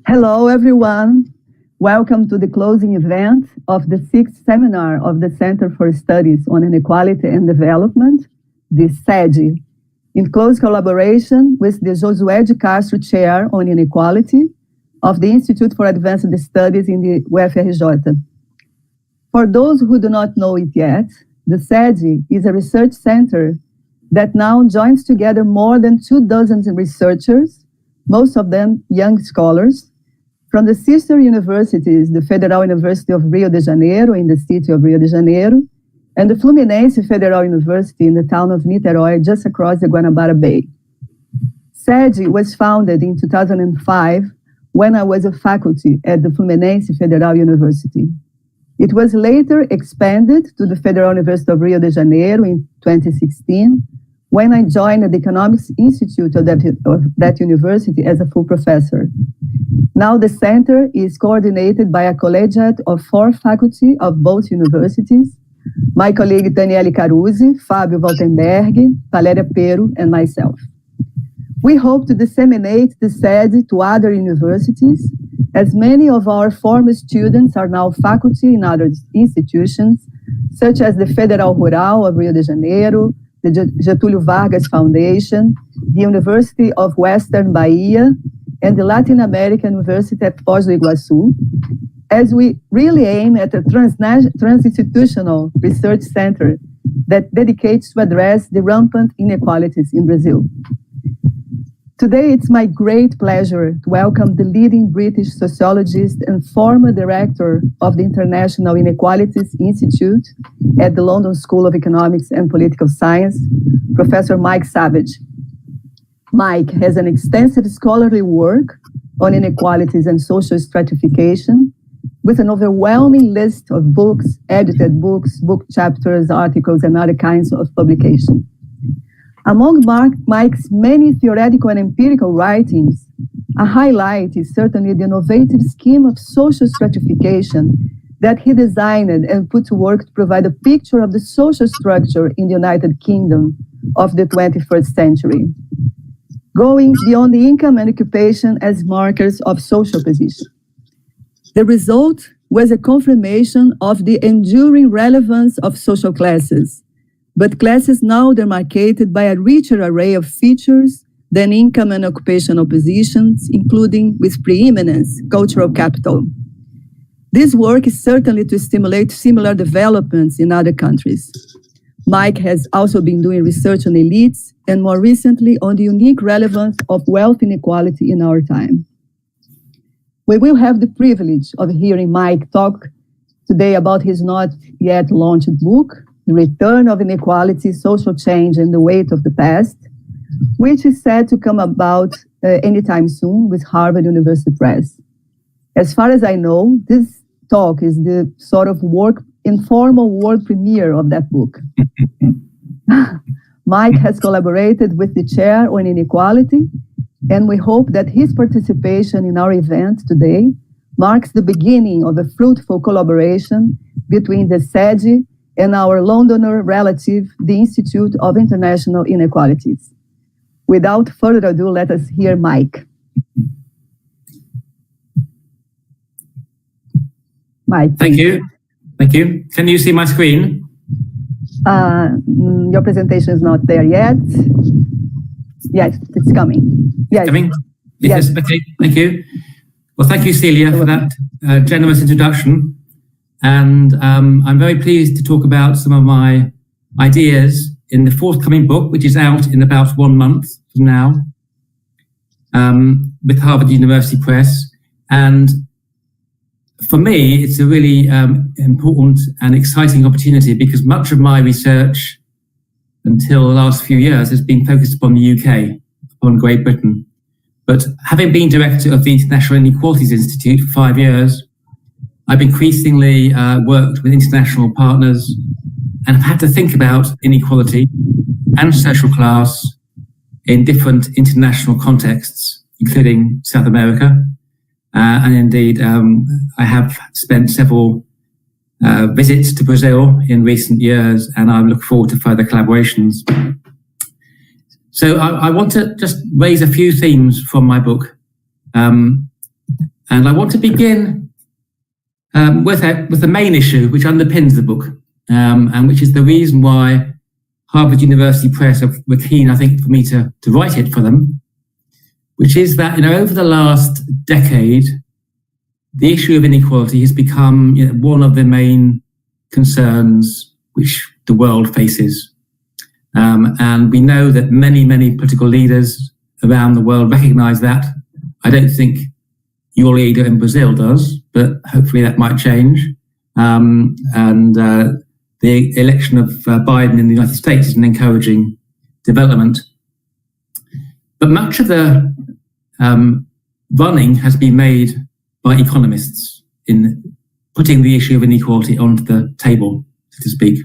Hello, everyone. Welcome to the closing event of the 6th seminar of the Center for Studies on Inequality and Development, the CEDE, in close collaboration with the Josué de Castro Chair on Inequality of the Institute for Advanced Studies in the UFRJ. For those who do not know it yet, the CEDE is a research center that now joins together more than 24 researchers, most of them young scholars, from the sister universities, the Federal University of Rio de Janeiro in the city of Rio de Janeiro, and the Fluminense Federal University in the town of Niterói, just across the Guanabara Bay. CEDE was founded in 2005 when I was a faculty at the Fluminense Federal University. It was later expanded to the Federal University of Rio de Janeiro in 2016, when I joined the Economics Institute of that university as a full professor. Now the center is coordinated by a collegiate of 4 faculty of both universities, my colleague Daniele Caruzzi, Fabio Waltenberg, Valéria Pero, and myself. We hope to disseminate the CEDE to other universities, as many of our former students are now faculty in other institutions, such as the Federal Rural of Rio de Janeiro, the Getúlio Vargas Foundation, the University of Western Bahia, and the Latin American University at Foz do Iguaçu, as we really aim at a trans-institutional research center that dedicates to address the rampant inequalities in Brazil. Today, it's my great pleasure to welcome the leading British sociologist and former director of the International Inequalities Institute at the London School of Economics and Political Science, Professor Mike Savage. Mike has an extensive scholarly work on inequalities and social stratification, with an overwhelming list of books, edited books, book chapters, articles, and other kinds of publications. Among Mike's many theoretical and empirical writings, a highlight is certainly the innovative scheme of social stratification that he designed and put to work to provide a picture of the social structure in the United Kingdom of the 21st century, going beyond the income and occupation as markers of social position. The result was a confirmation of the enduring relevance of social classes, but classes now demarcated by a richer array of features than income and occupational positions, including with preeminence, cultural capital. This work is certainly to stimulate similar developments in other countries. Mike has also been doing research on elites and more recently on the unique relevance of wealth inequality in our time. We will have the privilege of hearing Mike talk today about his not yet launched book, The Return of Inequality, Social Change and the Weight of the Past, which is said to come about anytime soon with Harvard University Press. As far as I know, this talk is the sort of informal world premiere of that book. Mike has collaborated with the chair on inequality, and we hope that his participation in our event today marks the beginning of a fruitful collaboration between the CEDE and our Londoner relative, the Institute of International Inequalities. Without further ado, let us hear Mike. Mike. Thank you. Thank you. Can you see my screen? Your presentation is not there yet. Yes, it's coming. Yes. Coming? Yes. Okay, thank you. Well, thank you, Celia, for that generous introduction. And I'm very pleased to talk about some of my ideas in the forthcoming book, which is out in about 1 month from now, with Harvard University Press. And for me, it's a really important and exciting opportunity because much of my research until the last few years has been focused upon the UK, upon Great Britain. But having been director of the International Inequalities Institute for 5 years, I've increasingly worked with international partners and have had to think about inequality and social class in different international contexts, including South America. And indeed, I have spent several visits to Brazil in recent years, and I look forward to further collaborations. So I want to just raise a few themes from my book. And I want to begin with the main issue which underpins the book, and which is the reason why Harvard University Press were keen, I think, for me to write it for them, which is that, over the last decade, the issue of inequality has become one of the main concerns which the world faces. And we know that many, many political leaders around the world recognize that. I don't think your leader in Brazil does, but hopefully that might change. The election of Biden in the United States is an encouraging development. But much of the running has been made by economists in putting the issue of inequality onto the table, so to speak.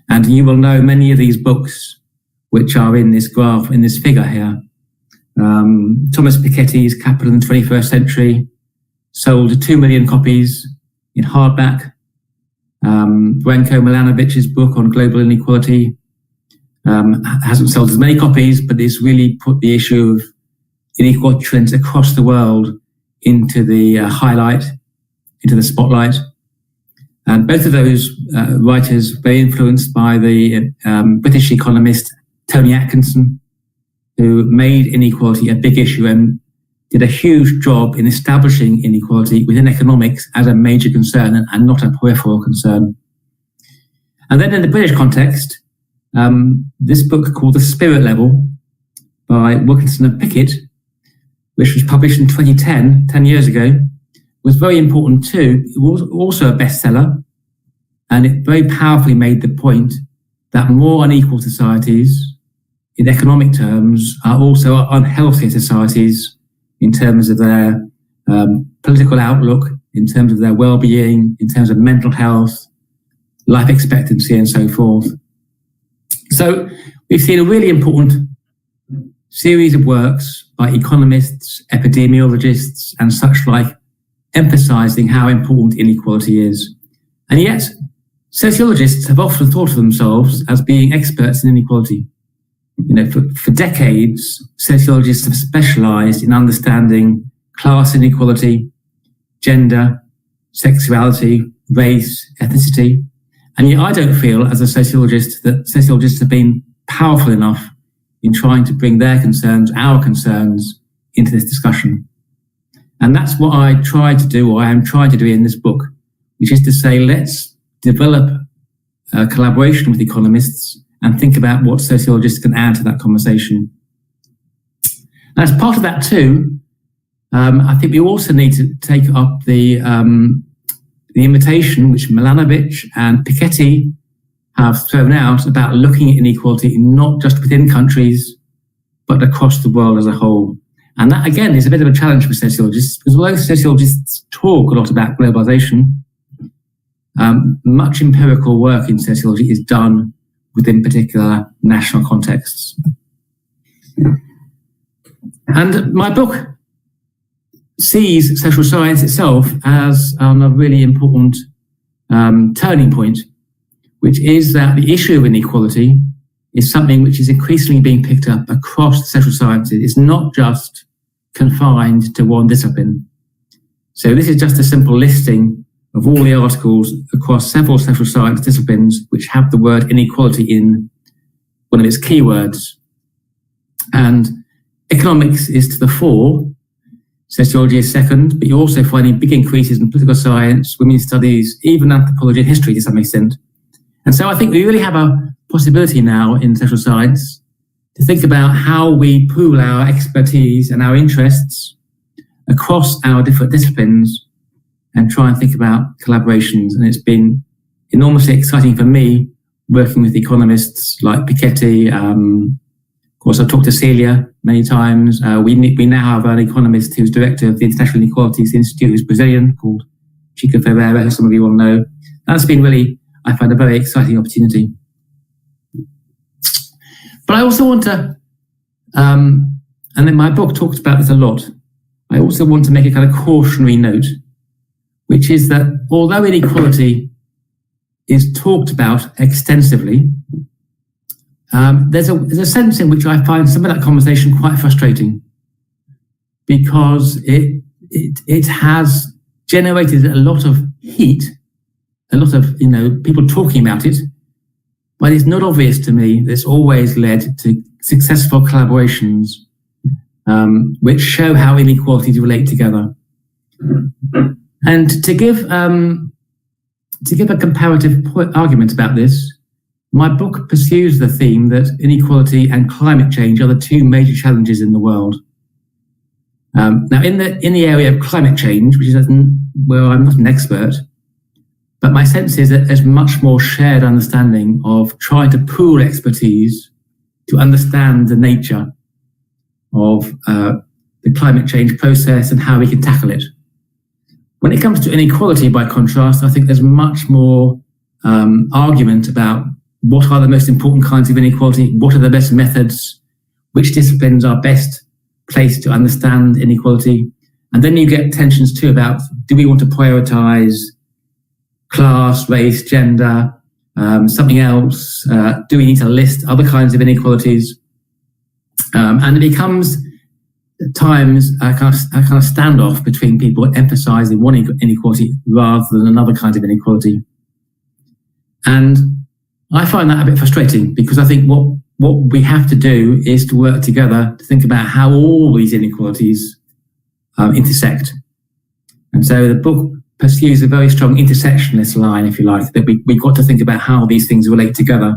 And you will know many of these books which are in this graph, in this figure here. Thomas Piketty's Capital in the 21st Century sold 2 million copies in hardback. Branko Milanović's book on global inequality hasn't sold as many copies, but it's really put the issue of inequality trends across the world into the highlight, into the spotlight. And both of those writers very influenced by the British economist Tony Atkinson, who made inequality a big issue and did a huge job in establishing inequality within economics as a major concern and not a peripheral concern. And then in the British context, this book called The Spirit Level by Wilkinson and Pickett, which was published in 2010, 10 years ago, was very important too. It was also a bestseller, and it very powerfully made the point that more unequal societies, in economic terms, are also unhealthier societies in terms of their political outlook, in terms of their well-being, in terms of mental health, life expectancy, and so forth. So we've seen a really important series of works by economists, epidemiologists, and such like, emphasizing how important inequality is. And yet, sociologists have often thought of themselves as being experts in inequality. For decades, sociologists have specialized in understanding class inequality, gender, sexuality, race, ethnicity. And yet I don't feel, as a sociologist, that sociologists have been powerful enough in trying to bring their concerns, our concerns, into this discussion. And that's what I try to do, or I am trying to do in this book, which is to say, let's develop a collaboration with economists and think about what sociologists can add to that conversation. And as part of that too, I think we also need to take up the invitation which Milanović and Piketty have thrown out about looking at inequality not just within countries, but across the world as a whole. And that, again, is a bit of a challenge for sociologists, because although sociologists talk a lot about globalization, much empirical work in sociology is done within particular national contexts. And my book sees social science itself as a really important turning point, which is that the issue of inequality is something which is increasingly being picked up across the social sciences. It's not just confined to one discipline. So this is just a simple listing of all the articles across several social science disciplines which have the word inequality in one of its keywords. And economics is to the fore, sociology is second, but you're also finding big increases in political science, women's studies, even anthropology and history to some extent. And so I think we really have a possibility now in social science to think about how we pool our expertise and our interests across our different disciplines and try and think about collaborations. And it's been enormously exciting for me working with economists like Piketty. Of course, I've talked to Celia many times. We now have an economist who's director of the International Inequalities Institute, who's Brazilian, called Chico Ferreira, who some of you will know. That's been really, I find, a very exciting opportunity. But I also want to, and then my book talks about this a lot, I also want to make a kind of cautionary note, which is that although inequality is talked about extensively, there's a sense in which I find some of that conversation quite frustrating, because it it has generated a lot of heat, a lot of people talking about it, but it's not obvious to me that it's always led to successful collaborations which show how inequalities relate together. And to give a comparative argument about this, my book pursues the theme that inequality and climate change are the two major challenges in the world. Now, in the area of climate change, which is where I'm not an expert, but my sense is that there's much more shared understanding of trying to pool expertise to understand the nature of the climate change process and how we can tackle it. When it comes to inequality, by contrast, I think there's much more argument about what are the most important kinds of inequality, what are the best methods, which disciplines are best placed to understand inequality. And then you get tensions too about, do we want to prioritize class, race, gender, something else? Do we need to list other kinds of inequalities? And it becomes at times a kind of standoff between people emphasizing one inequality rather than another kind of inequality. And I find that a bit frustrating, because I think what we have to do is to work together to think about how all these inequalities intersect. And so the book pursues a very strong intersectionist line, if you like, that we've got to think about how these things relate together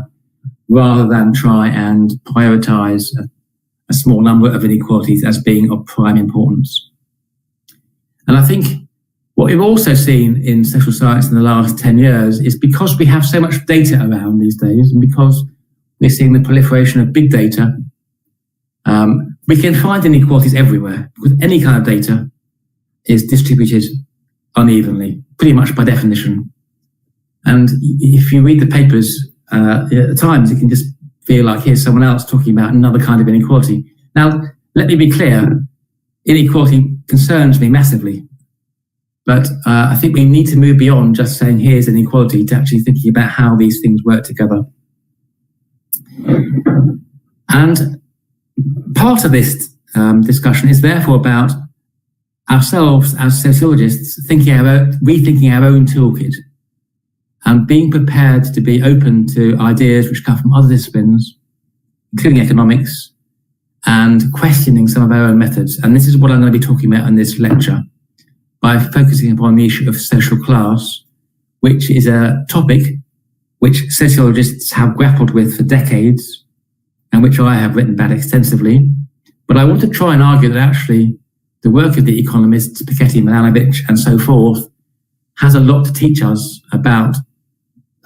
rather than try and prioritize a small number of inequalities as being of prime importance. And I think what we've also seen in social science in the last 10 years is, because we have so much data around these days, and because we're seeing the proliferation of big data, we can find inequalities everywhere, because any kind of data is distributed unevenly, pretty much by definition. And if you read the papers at times, you can just feel like here's someone else talking about another kind of inequality. Now, let me be clear, inequality concerns me massively. But I think we need to move beyond just saying here's inequality to actually thinking about how these things work together. And part of this discussion is therefore about ourselves as sociologists rethinking our own toolkit and being prepared to be open to ideas which come from other disciplines, including economics, and questioning some of our own methods. And this is what I'm going to be talking about in this lecture, by focusing upon the issue of social class, which is a topic which sociologists have grappled with for decades, and which I have written about extensively. But I want to try and argue that actually the work of the economists, Piketty, Milanovic, and so forth, has a lot to teach us about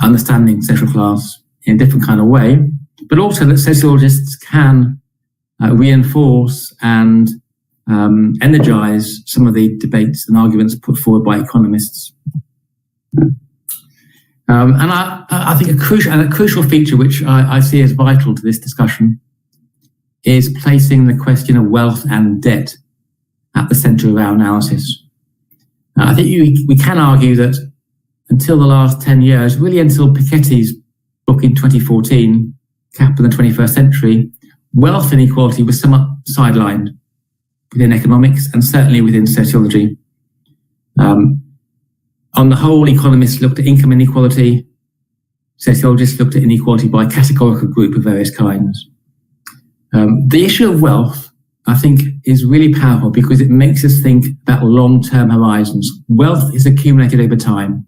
understanding social class in a different kind of way, but also that sociologists can reinforce and energize some of the debates and arguments put forward by economists. And I think a crucial feature which I see as vital to this discussion is placing the question of wealth and debt at the center of our analysis. I think we can argue that until the last 10 years, really until Piketty's book in 2014, Capital in the 21st Century, wealth inequality was somewhat sidelined within economics and certainly within sociology. On the whole, economists looked at income inequality. Sociologists looked at inequality by categorical group of various kinds. The issue of wealth, I think, is really powerful because it makes us think about long-term horizons. Wealth is accumulated over time.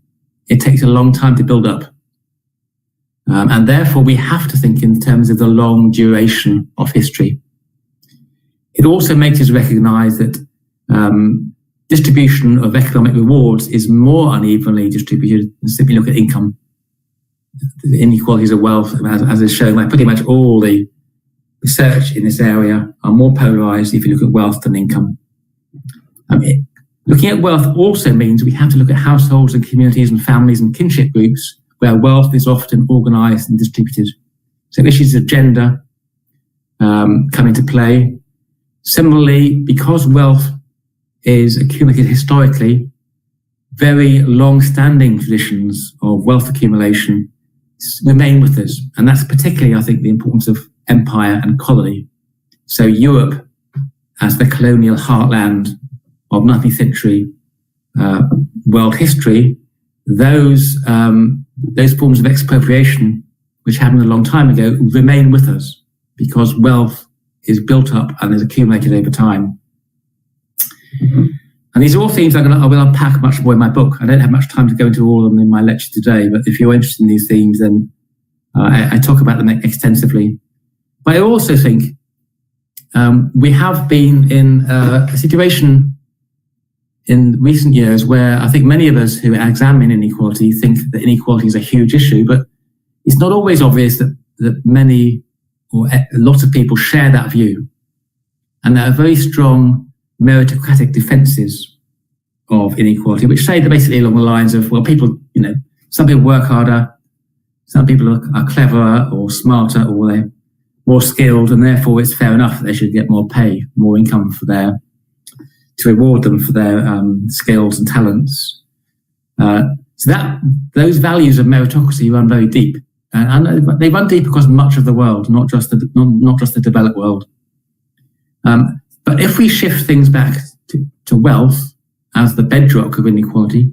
It takes a long time to build up. And therefore, we have to think in terms of the long duration of history. It also makes us recognize that distribution of economic rewards is more unevenly distributed than simply look at income. The inequalities of wealth, as is shown by pretty much all the research in this area, are more polarized if you look at wealth than income. Looking at wealth also means we have to look at households and communities and families and kinship groups where wealth is often organized and distributed. So issues of gender come into play. Similarly, because wealth is accumulated historically, very long-standing traditions of wealth accumulation remain with us. And that's particularly, I think, the importance of empire and colony. So Europe, as the colonial heartland of 19th century world history, those forms of expropriation, which happened a long time ago, remain with us because wealth is built up and is accumulated over time. Mm-hmm. And these are all themes I will unpack much more in my book. I don't have much time to go into all of them in my lecture today, but if you're interested in these themes, then I talk about them extensively. But I also think we have been in a situation in recent years where I think many of us who examine inequality think that inequality is a huge issue, but it's not always obvious that many or a lot of people share that view. And there are very strong meritocratic defenses of inequality, which say that basically along the lines of, well, people, some people work harder, some people are cleverer or smarter, or they're more skilled, and therefore it's fair enough that they should get more pay, more income to reward them for their skills and talents. So that those values of meritocracy run very deep, and they run deep across much of the world, not just the developed world. But if we shift things back to wealth as the bedrock of inequality,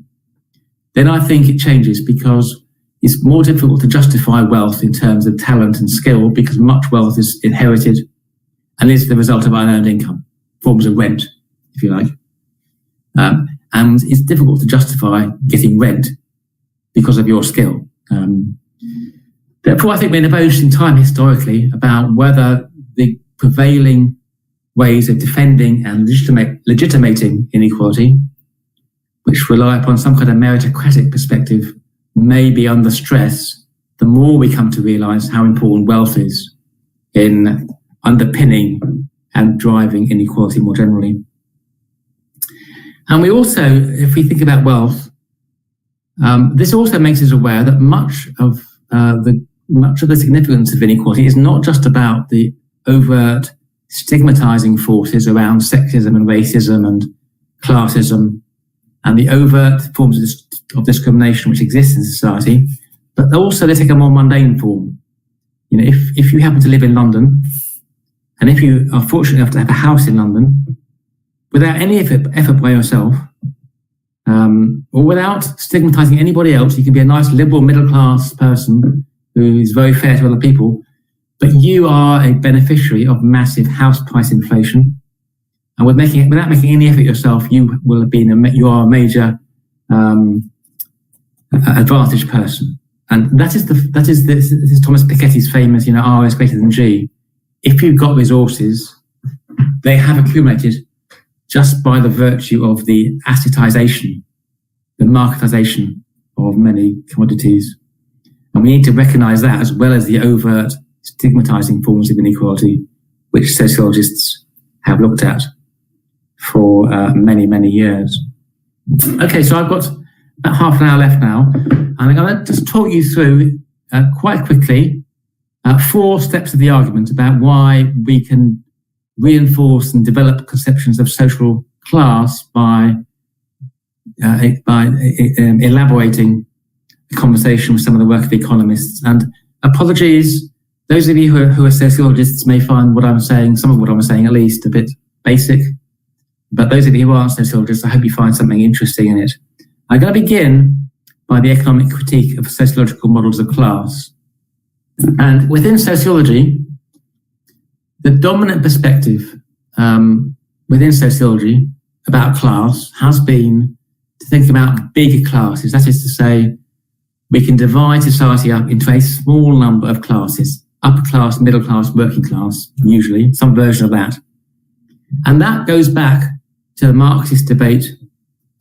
then I think it changes, because it's more difficult to justify wealth in terms of talent and skill, because much wealth is inherited and is the result of unearned income, forms of rent, if you like. And it's difficult to justify getting rent because of your skill. Therefore, I think we're in a very interesting time historically about whether the prevailing ways of defending and legitimating inequality, which rely upon some kind of meritocratic perspective, may be under stress the more we come to realise how important wealth is in underpinning and driving inequality more generally. And we also, if we think about wealth, this also makes us aware that much of the significance of inequality is not just about the overt stigmatizing forces around sexism and racism and classism and the overt forms of discrimination which exist in society, but also they take a more mundane form. If you happen to live in London, and if you are fortunate enough to have a house in London, without any effort by yourself, or without stigmatizing anybody else, you can be a nice liberal middle-class person who is very fair to other people, but you are a beneficiary of massive house price inflation. And without making any effort yourself, you are a major advantaged person. And this is Thomas Piketty's famous, R is greater than G. If you've got resources, they have accumulated just by the virtue of the assetization, the marketization of many commodities. And we need to recognize that, as well as the overt stigmatizing forms of inequality, which sociologists have looked at for many, many years. Okay, so I've got about half an hour left now, and I'm going to just talk you through quite quickly 4 steps of the argument about why we can reinforce and develop conceptions of social class by elaborating a conversation with some of the work of economists. And apologies, those of you who are sociologists may find what I'm saying, some of what I'm saying at least, a bit basic. But those of you who aren't sociologists, I hope you find something interesting in it. I'm going to begin by the economic critique of sociological models of class. And within sociology, the dominant perspective within sociology about class has been to think about big classes. That is to say, we can divide society up into a small number of classes: upper class, middle class, working class, usually, some version of that. And that goes back to the Marxist debate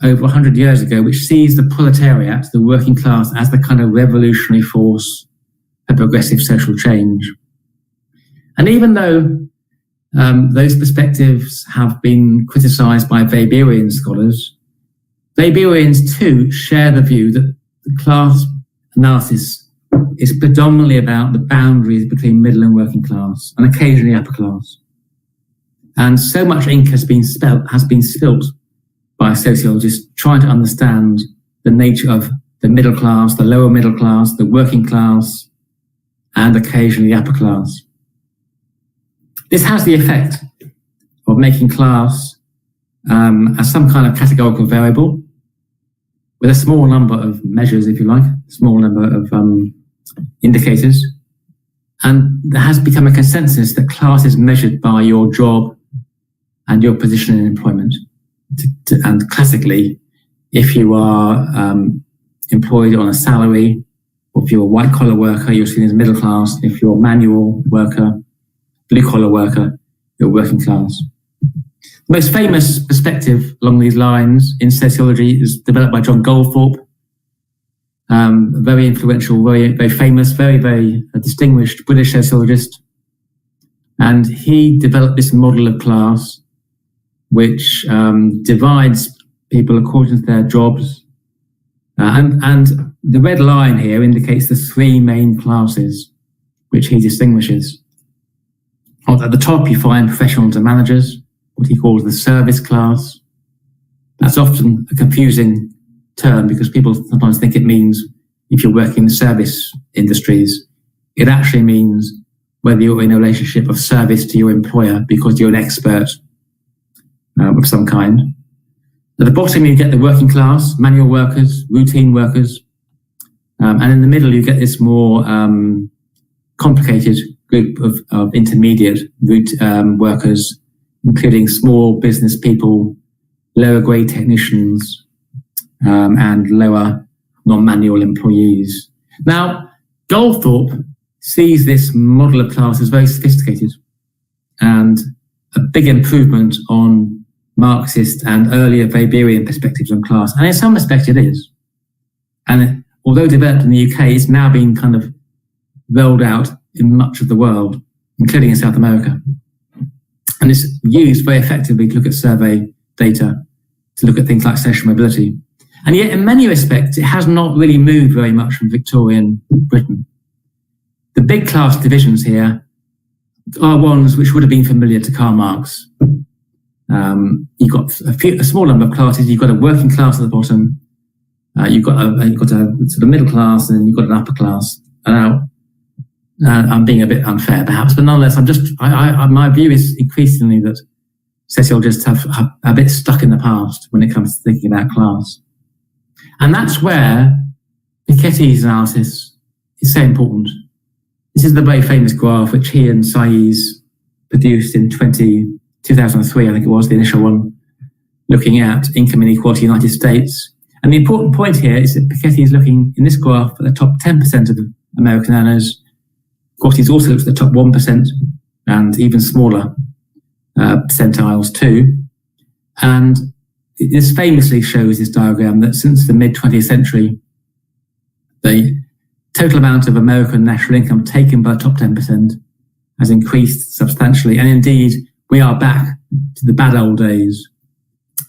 over 100 years ago, which sees the proletariat, the working class, as the kind of revolutionary force for progressive social change. And even though those perspectives have been criticized by Weberian scholars, Weberians too share the view that the class analysis is predominantly about the boundaries between middle and working class, and occasionally upper class. And so much ink has been spilt by sociologists trying to understand the nature of the middle class, the lower middle class, the working class, and occasionally upper class. This has the effect of making class as some kind of categorical variable with a small number of measures, if you like, a small number of indicators. And there has become a consensus that class is measured by your job and your position in employment. And classically, if you are employed on a salary, or if you're a white-collar worker, you're seen as middle class. If you're a manual worker, blue-collar worker, you're working class. The most famous perspective along these lines in sociology is developed by John Goldthorpe, very influential, very famous, very distinguished British sociologist. And he developed this model of class, which divides people according to their jobs. And the red line here indicates the three main classes which he distinguishes. At the top, you find professionals and managers, what he calls the service class. That's often a confusing term because people sometimes think it means if you're working in the service industries. It actually means whether you're in a relationship of service to your employer because you're an expert of some kind. At the bottom, you get the working class, manual workers, routine workers. And in the middle, you get this more complicated group of intermediate workers, including small business people, lower grade technicians, and lower non-manual employees. Now, Goldthorpe sees this model of class as very sophisticated and a big improvement on Marxist and earlier Weberian perspectives on class. And in some respect it is. And although developed in the UK, it's now been kind of rolled out in much of the world, including in South America. And it's used very effectively to look at survey data, to look at things like social mobility. And yet, in many respects, it has not really moved very much from Victorian Britain. The big class divisions here are ones which would have been familiar to Karl Marx. You've got a small number of classes. You've got a working class at the bottom. You've got a sort of middle class, and then you've got an upper class. Now, I'm being a bit unfair, perhaps, but nonetheless, my view is increasingly that sociologists have a bit stuck in the past when it comes to thinking about class. And that's where Piketty's analysis is so important. This is the very famous graph which he and Saiz produced in 2003, I think it was, the initial one, looking at income inequality in the United States. And the important point here is that Piketty is looking in this graph at the top 10% of the American earners. Of course, he's also looked at the top 1% and even smaller percentiles too. And this famously shows this diagram that since the mid-20th century, the total amount of American national income taken by the top 10% has increased substantially. And indeed, we are back to the bad old days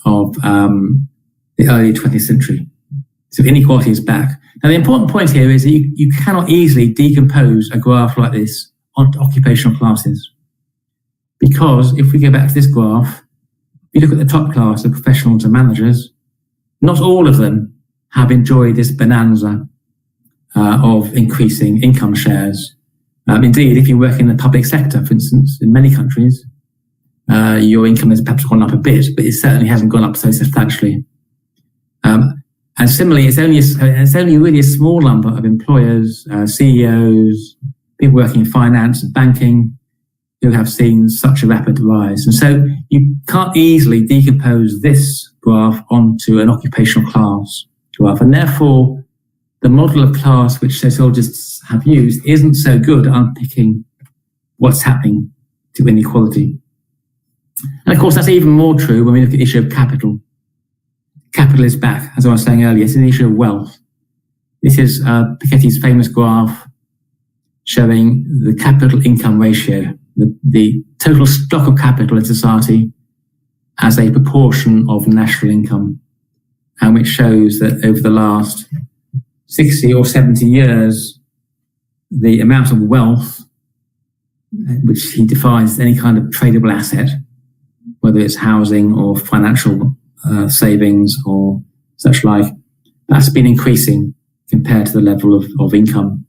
of the early 20th century. So inequality is back. Now, the important point here is that you cannot easily decompose a graph like this onto occupational classes. Because if we go back to this graph, if you look at the top class of professionals and managers, not all of them have enjoyed this bonanza of increasing income shares. Indeed, if you work in the public sector, for instance, in many countries, your income has perhaps gone up a bit, but it certainly hasn't gone up so substantially. And similarly, it's only really a small number of employers, CEOs, people working in finance and banking, who have seen such a rapid rise. And so you can't easily decompose this graph onto an occupational class graph. And therefore, the model of class which sociologists have used isn't so good at unpicking what's happening to inequality. And of course, that's even more true when we look at the issue of capital. Capital is back, as I was saying earlier. It's an issue of wealth. This is Piketty's famous graph showing the capital income ratio, the total stock of capital in society as a proportion of national income, and which shows that over the last 60 or 70 years, the amount of wealth, which he defines as any kind of tradable asset, whether it's housing or financial savings or such like, that's been increasing compared to the level of income.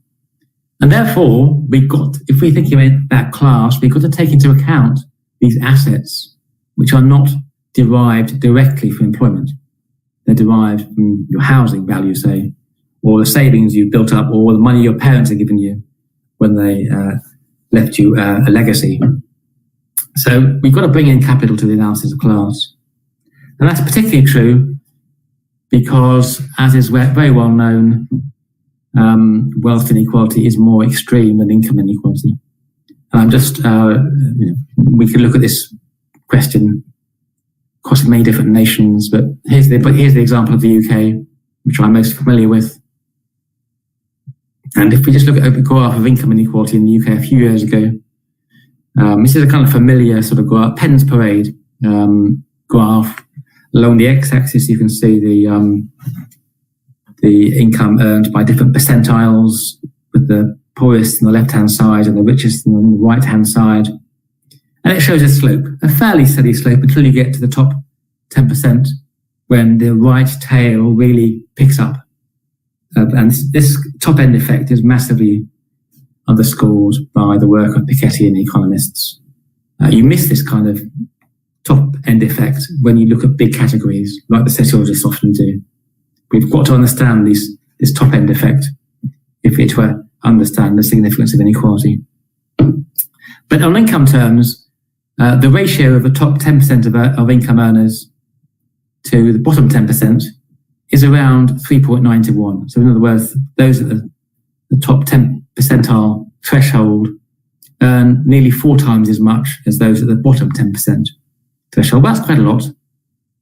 And therefore, if we're thinking about that class, we've got to take into account these assets, which are not derived directly from employment. They're derived from your housing value, say, or the savings you've built up, or the money your parents have given you when they left you a legacy. So we've got to bring in capital to the analysis of class. And that's particularly true because, as is very well known, wealth inequality is more extreme than income inequality. And we can look at this question across many different nations, but here's the example of the UK, which I'm most familiar with. And if we just look at a graph of income inequality in the UK a few years ago, this is a kind of familiar sort of graph, Penn's Parade graph. Along the x-axis, you can see the income earned by different percentiles, with the poorest on the left-hand side and the richest on the right-hand side. And it shows a slope, a fairly steady slope, until you get to the top 10%, when the right tail really picks up. And this top-end effect is massively underscored by the work of Piketty and the economists. You miss this kind of top-end effect when you look at big categories, like the sociologists often do. We've got to understand this top-end effect if we're to understand the significance of inequality. But on income terms, the ratio of the top 10% of income earners to the bottom 10% is around 3.9 to 1. So in other words, those at the top 10 percentile threshold earn nearly 4 times as much as those at the bottom 10% threshold. That's quite a lot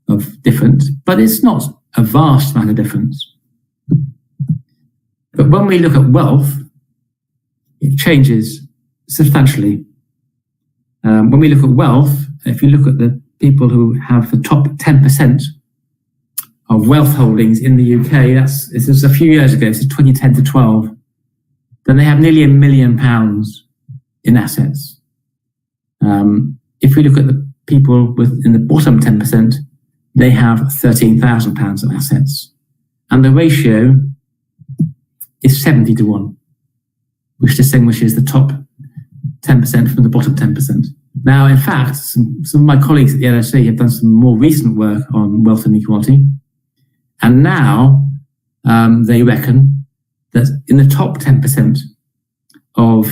of difference, but it's not a vast amount of difference. But when we look at wealth, it changes substantially. When we look at wealth, if you look at the people who have the top 10% of wealth holdings in the UK, this was a few years ago, this is 2010 to 12, then they have nearly £1 million in assets. If we look at the people in the bottom 10%, they have £13,000 of assets. And the ratio is 70 to 1, which distinguishes the top 10% from the bottom 10%. Now, in fact, some of my colleagues at the LSE have done some more recent work on wealth inequality. And now they reckon that in the top 10% of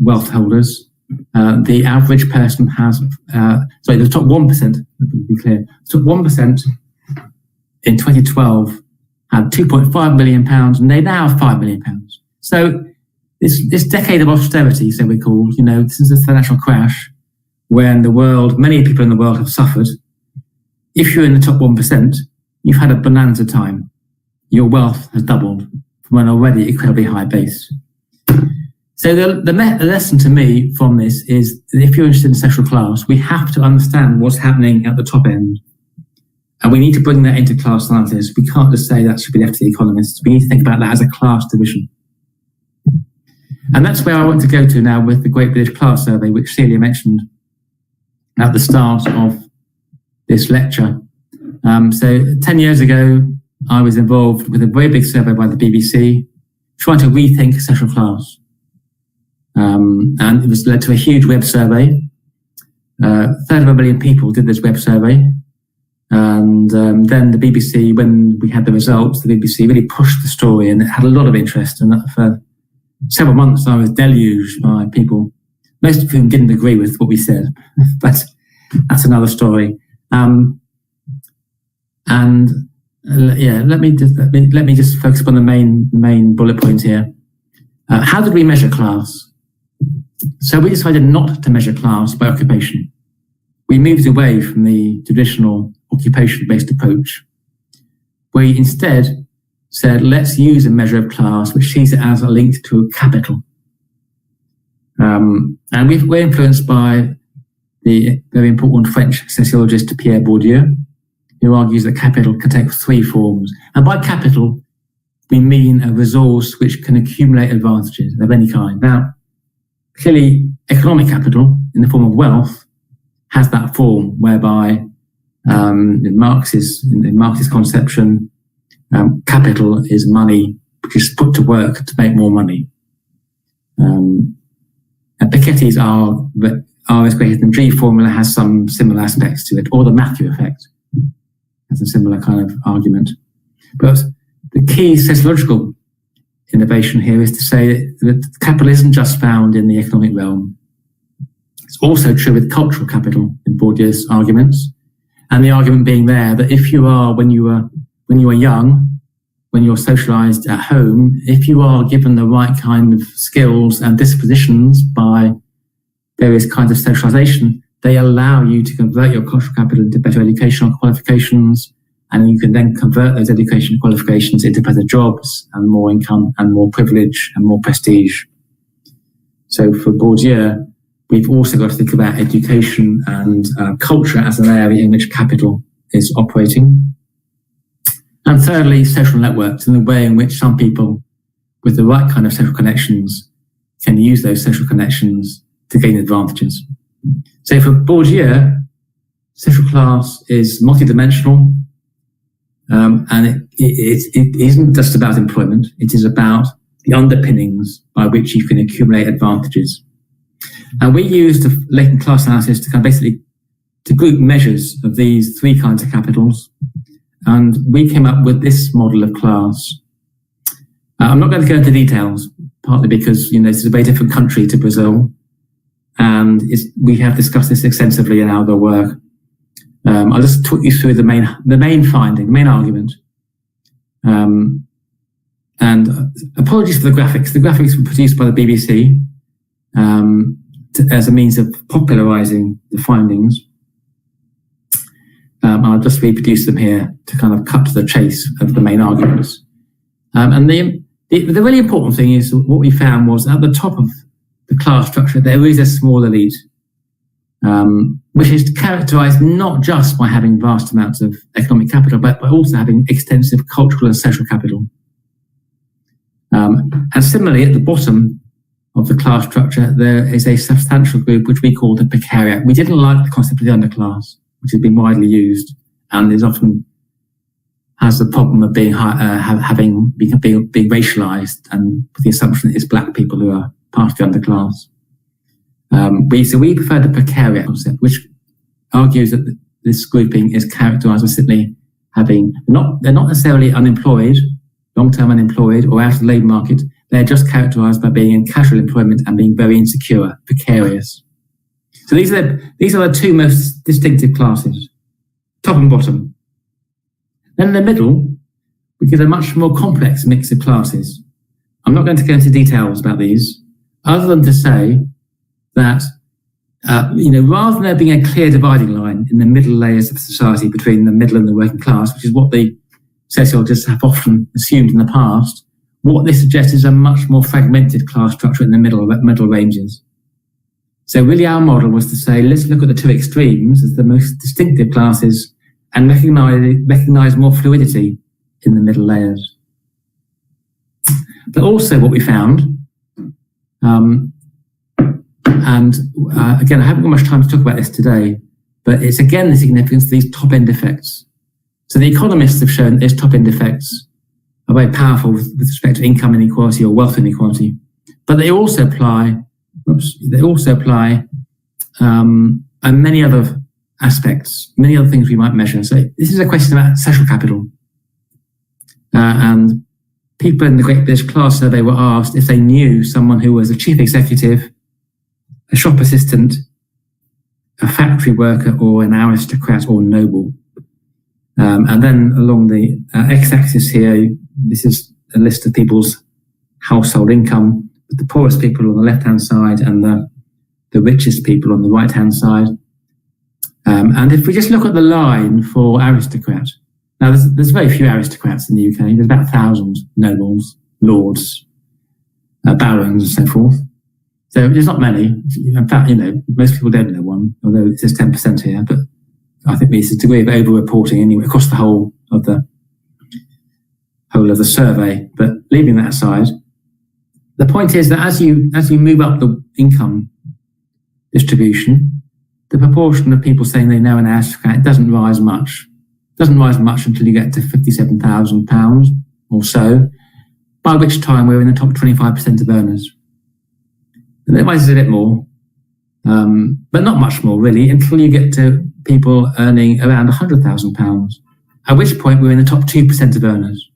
wealth holders, the average person has, the top 1%, let me be clear, the top 1% in 2012 had £2.5 million, and they now have £5 million. So this decade of austerity, so we call, since the financial crash, when many people in the world have suffered, if you're in the top 1%, you've had a bonanza time. Your wealth has doubled from an already incredibly high base. So the lesson to me from this is that if you're interested in social class, we have to understand what's happening at the top end. And we need to bring that into class analysis. We can't just say that should be left to the economists. We need to think about that as a class division. And that's where I want to go to now with the Great British Class Survey, which Celia mentioned at the start of this lecture. So 10 years ago, I was involved with a very big survey by the BBC, trying to rethink social class. And it was led to a huge web survey. 350,000 people did this web survey. And then the BBC, when we had the results, the BBC really pushed the story, and it had a lot of interest. And for several months, I was deluged by people, most of whom didn't agree with what we said, but that's another story. Let me just focus upon the main bullet points here. How did we measure class? So we decided not to measure class by occupation. We moved away from the traditional occupation-based approach. We instead said, let's use a measure of class which sees it as a link to capital. And we're influenced by the very important French sociologist Pierre Bourdieu, who argues that capital can take 3 forms. And by capital, we mean a resource which can accumulate advantages of any kind. Now, clearly, economic capital, in the form of wealth, has that form whereby, in Marx's conception, capital is money which is put to work to make more money. And Piketty's R is greater than G formula has some similar aspects to it, or the Matthew effect has a similar kind of argument. But the key sociological innovation here is to say that capital isn't just found in the economic realm. It's also true with cultural capital in Bourdieu's arguments, and the argument being there that if you are, when you are young, when you're socialized at home, if you are given the right kind of skills and dispositions by various kinds of socialization, they allow you to convert your cultural capital into better educational qualifications, and you can then convert those educational qualifications into better jobs and more income and more privilege and more prestige. So for Bourdieu, we've also got to think about education and culture as an area in which capital is operating. And thirdly, social networks, and the way in which some people with the right kind of social connections can use those social connections to gain advantages. So for Bourdieu, social class is multidimensional, and it isn't just about employment. It is about the underpinnings by which you can accumulate advantages. And we used the latent class analysis to kind of basically to group measures of these three kinds of capitals, and we came up with this model of class. I'm not going to go into details, partly because this is a very different country to Brazil, and we have discussed this extensively in our other work. I'll just talk you through the main finding, the main argument. And apologies for the graphics. The graphics were produced by the BBC as a means of popularizing the findings. I'll just reproduce them here to kind of cut to the chase of the main arguments. And the really important thing is what we found was at the top of the class structure, there is a small elite, which is characterized not just by having vast amounts of economic capital, but by also having extensive cultural and social capital. And similarly, at the bottom of the class structure, there is a substantial group which we call the precariat. We didn't like the concept of the underclass, which has been widely used and is often has the problem of being being racialized, and with the assumption that it's black people who are part of the underclass. We prefer the precariat concept, which argues that this grouping is characterized by simply having they're not necessarily unemployed, long-term unemployed or out of the labour market. They're just characterized by being in casual employment and being very insecure, precarious. So these are the two most distinctive classes, top and bottom. Then in the middle, we get a much more complex mix of classes. I'm not going to go into details about these, other than to say that, rather than there being a clear dividing line in the middle layers of society between the middle and the working class, which is what the sociologists have often assumed in the past, what this suggests is a much more fragmented class structure in the middle ranges. So really our model was to say, let's look at the two extremes as the most distinctive classes and recognize more fluidity in the middle layers. But also what we found, again, I haven't got much time to talk about this today, but it's again the significance of these top-end effects. So the economists have shown that these top-end effects are very powerful with respect to income inequality or wealth inequality, but they also apply and many other aspects, many other things we might measure. So this is a question about social capital. And people in the Great British Class Survey were asked if they knew someone who was a chief executive, a shop assistant, a factory worker, or an aristocrat or noble. And then along the x-axis here, this is a list of people's household income, with the poorest people on the left-hand side and the richest people on the right-hand side. And if we just look at the line for aristocrat, now there's very few aristocrats in the UK. There's about 1,000 nobles, lords, barons, and so forth. So there's not many. In fact, most people don't know one, although it says 10% here. But I think there's a degree of over-reporting anyway across the whole of the survey. But leaving that aside, the point is that as you move up the income distribution, the proportion of people saying they know an aristocrat doesn't rise much. It doesn't rise much until you get to £57,000 or so, by which time we're in the top 25% of earners. And it rises a bit more. but not much more really, until you get to people earning around £100,000, at which point we're in the top 2% of earners.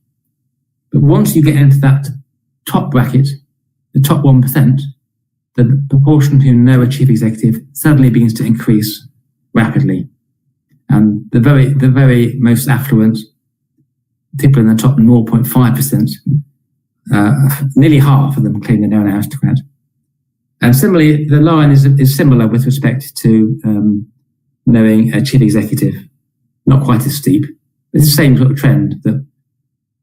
But once you get into that top bracket, the top 1%, the proportion who know a chief executive suddenly begins to increase rapidly. And the very most affluent, people in the top 0.5%, nearly half of them claim they know an aristocrat. And similarly, the line is similar with respect to knowing a chief executive, not quite as steep. It's the same sort of trend, that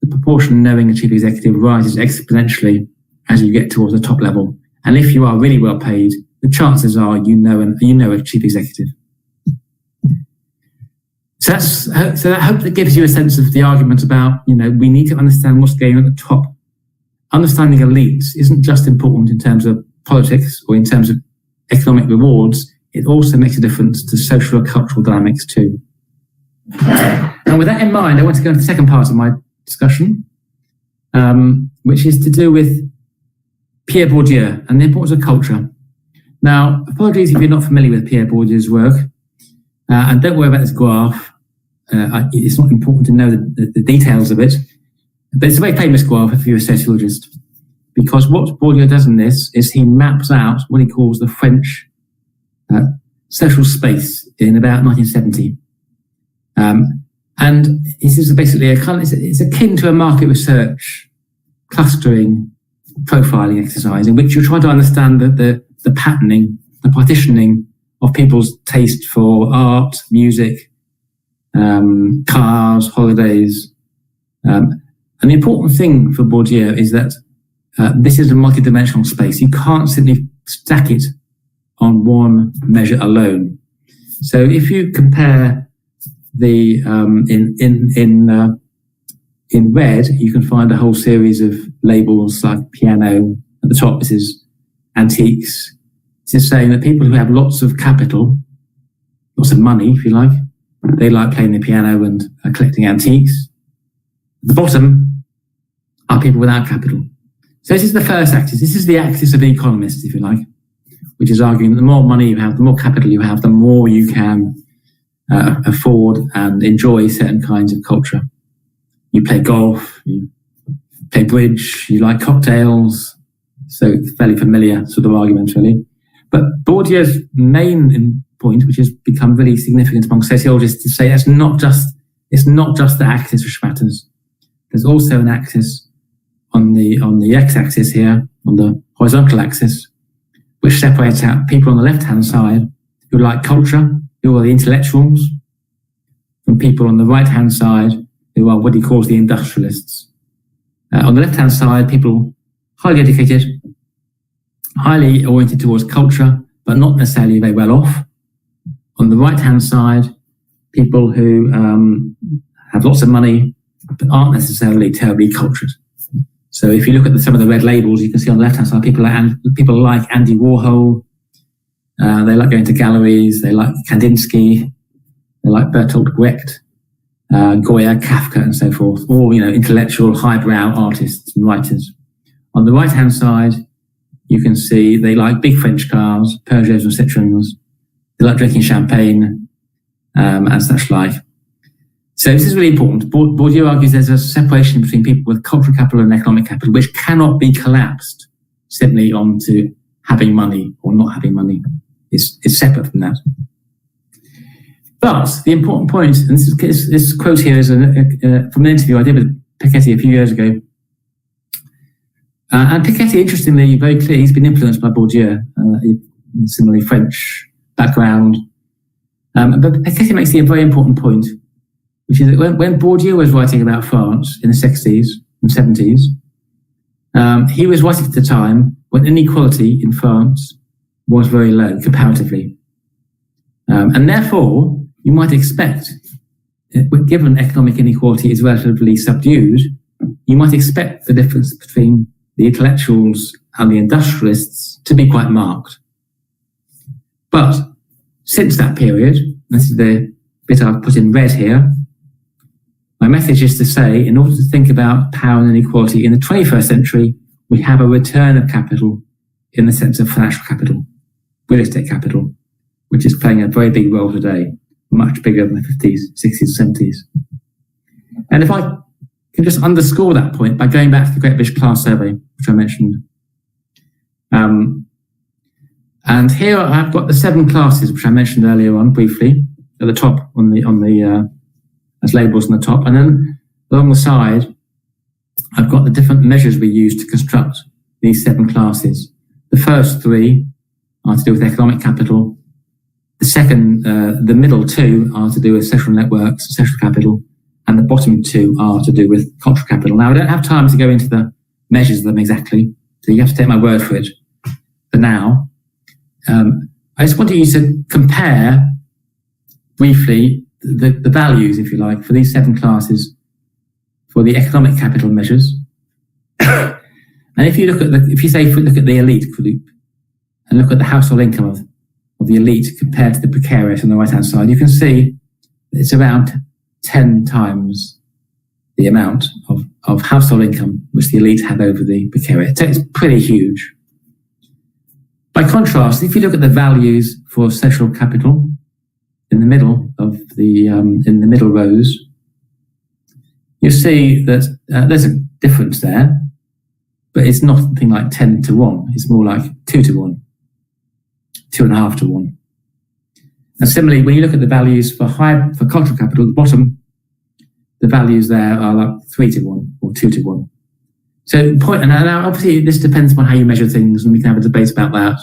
the proportion knowing a chief executive rises exponentially as you get towards the top level. And if you are really well paid, the chances are you know a chief executive. So I hope that gives you a sense of the argument about, we need to understand what's going on at the top. Understanding elites isn't just important in terms of politics or in terms of economic rewards. It also makes a difference to social or cultural dynamics too. And with that in mind, I want to go to the second part of my discussion, which is to do with Pierre Bourdieu and the importance of culture. Now, apologies if you're not familiar with Pierre Bourdieu's work, and don't worry about this graph. It's not important to know the details of it, but it's a very famous graph if you're a sociologist, because what Bourdieu does in this is he maps out what he calls the French social space in about 1970. And this is basically it's akin to a market research clustering profiling exercise in which you try to understand the patterning, the partitioning of people's taste for art, music, cars, holidays. And the important thing for Bourdieu is that this is a multidimensional space. You can't simply stack it on one measure alone. So if you compare the in red, you can find a whole series of labels like piano. At the top, this is antiques. This is saying that people who have lots of capital, lots of money, if you like, they like playing the piano and collecting antiques. At the bottom are people without capital. So this is the first axis. This is the axis of the economist, if you like, which is arguing that the more money you have, the more capital you have, the more you can afford and enjoy certain kinds of culture. You play golf, you play bridge, you like cocktails. So fairly familiar sort of argument, really. But Bourdieu's main point, which has become really significant among sociologists, to say it's not just the axis which matters. There's also an axis on the x-axis here, on the horizontal axis, which separates out people on the left-hand side who like culture, who are the intellectuals, from people on the right-hand side who are what he calls the industrialists. On the left-hand side, people highly educated, highly oriented towards culture, but not necessarily very well off. On the right-hand side, people who have lots of money, but aren't necessarily terribly cultured. So if you look at some of the red labels, you can see on the left-hand side, people like Andy Warhol, they like going to galleries, they like Kandinsky, they like Bertolt Brecht, Goya, Kafka, and so forth, all, intellectual, highbrow artists and writers. On the right-hand side, you can see they like big French cars, Peugeots and Citroëns. They like drinking champagne, and such like. So this is really important. Bourdieu argues there's a separation between people with cultural capital and economic capital, which cannot be collapsed simply onto having money or not having money. It's separate from that. But the important point, and this quote here is from an interview I did with Piketty a few years ago. And Piketty, interestingly, very clear, he's been influenced by Bourdieu, similarly French background. But Piketty makes a very important point, which is that when Bourdieu was writing about France in the 60s and 70s, he was writing at the time when inequality in France was very low comparatively. And therefore, you might expect, given economic inequality is relatively subdued, you might expect the difference between the intellectuals and the industrialists to be quite marked. But since that period, this is the bit I've put in red here, my message is to say, in order to think about power and inequality in the 21st century, we have a return of capital in the sense of financial capital. real estate capital, which is playing a very big role today, much bigger than the 50s, 60s, 70s. And if I can just underscore that point by going back to the Great British Class Survey, which I mentioned. And here I've got the 7 classes, which I mentioned earlier on briefly, at the top on the as labels on the top. And then along the side, I've got the different measures we use to construct these 7 classes. The first 3 are to do with economic capital. The second, the middle 2 are to do with social networks, social capital, and the bottom 2 are to do with cultural capital. Now, I don't have time to go into the measures of them exactly, so you have to take my word for it for now. I just want you to compare briefly the values, if you like, for these 7 classes for the economic capital measures. And if you look at look at the elite group and look at the household income of the elite compared to the precarious on the right-hand side, you can see that it's around 10 times the amount of household income which the elite have over the precarious. So it's pretty huge. By contrast, if you look at the values for social capital in the middle of the in the middle rows, you see that there's a difference there, but it's not something like 10 to 1. It's more like 2 to 1, 2.5 to 1. And similarly, when you look at the values for cultural capital, at the bottom, the values there are like 3 to 1 or 2 to 1. So and now obviously this depends on how you measure things, and we can have a debate about that.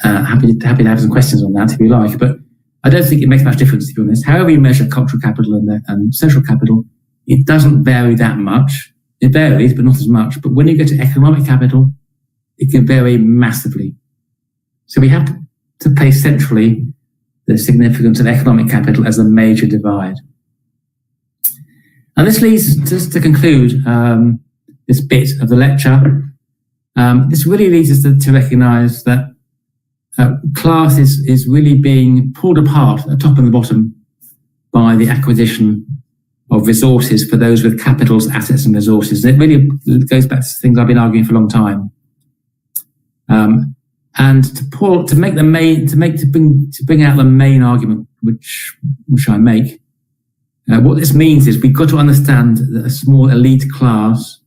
Happy to have some questions on that if you like, but I don't think it makes much difference, to be honest. However you measure cultural capital and social capital, it doesn't vary that much. It varies, but not as much. But when you get to economic capital, it can vary massively. So we have to place centrally the significance of economic capital as a major divide. And this leads just to conclude this bit of the lecture. This really leads us to recognise that class is really being pulled apart at the top and the bottom by the acquisition of resources for those with capitals, assets and resources. It really goes back to things I've been arguing for a long time. And to bring out the main argument which I make, what this means is we've got to understand that a small elite class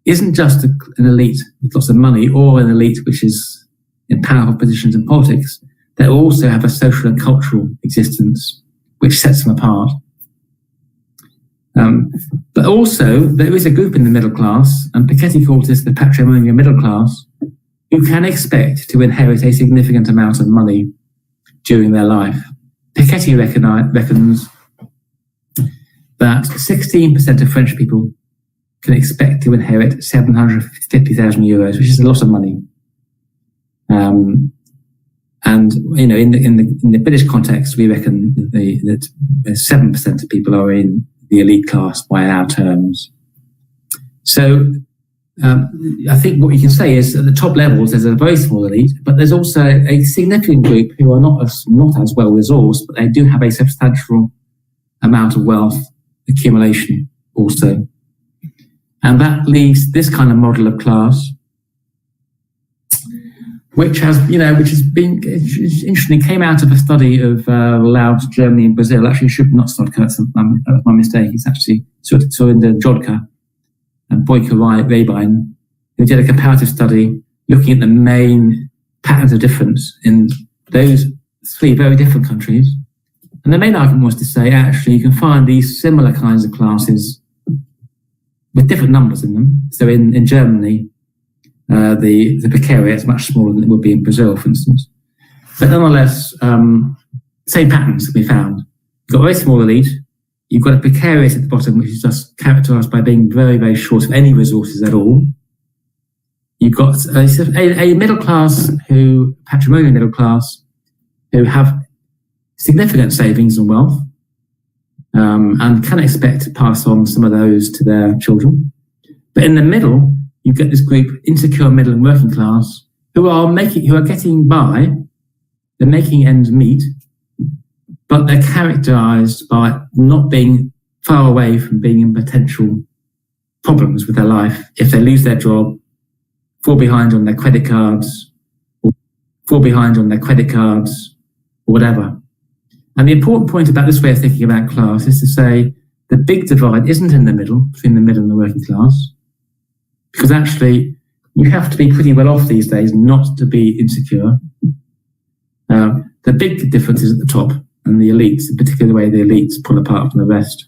isn't just an elite with lots of money or an elite which is in powerful positions in politics. They also have a social and cultural existence which sets them apart. But also, there is a group in the middle class, and Piketty calls this the patrimonial middle class, who can expect to inherit a significant amount of money during their life. Piketty reckons that 16% of French people can expect to inherit 750,000 euros, which is a lot of money. And you know, in the British context, we reckon that 7% of people are in the elite class by our terms. So I think what you can say is at the top levels there's a very small elite, but there's also a significant group who are not as well resourced, but they do have a substantial amount of wealth accumulation also. And that leaves this kind of model of class, which interestingly came out of a study of Laos, Germany, and Brazil. Actually, should not start. That's my mistake. It's actually Surinder Jodka and Boyka Rabine, who did a comparative study looking at the main patterns of difference in those 3 very different countries. And the main argument was to say, actually, you can find these similar kinds of classes with different numbers in them. So in Germany, the precariat is much smaller than it would be in Brazil, for instance. But nonetheless, same patterns can be found. You've got a very small elite. You've got a precariat at the bottom, which is just characterised by being very, very short of any resources at all. You've got a middle class, patrimonial middle class, who have significant savings and wealth, and can expect to pass on some of those to their children. But in the middle, you get this group, insecure middle and working class, who are getting by, they're making ends meet, but they're characterised by not being far away from being in potential problems with their life if they lose their job, fall behind on their credit cards, fall behind on their credit cards or whatever. And the important point about this way of thinking about class is to say the big divide isn't in the middle, between the middle and the working class, because actually you have to be pretty well off these days not to be insecure. The big difference is at the top and the elites, particularly the way the elites pull apart from the rest.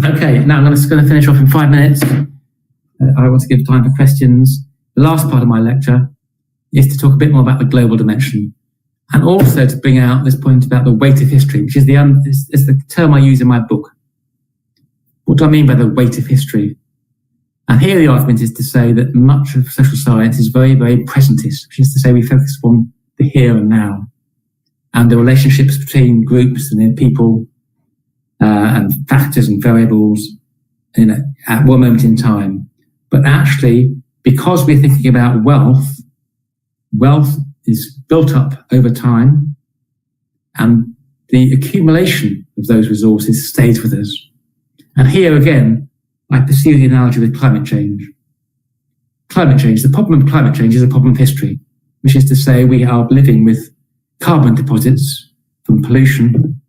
Okay, now I'm just going to finish off in 5 minutes. I want to give time for questions. The last part of my lecture is to talk a bit more about the global dimension, and also to bring out this point about the weight of history, which is the term I use in my book. What do I mean by the weight of history? And here the argument is to say that much of social science is very, very presentist, which is to say we focus on the here and now, and the relationships between groups and people and factors and variables at one moment in time. But actually, because we're thinking about wealth is built up over time, and the accumulation of those resources stays with us. And here again, I pursue the analogy with climate change. Climate change, the problem of climate change is a problem of history, which is to say we are living with carbon deposits from pollution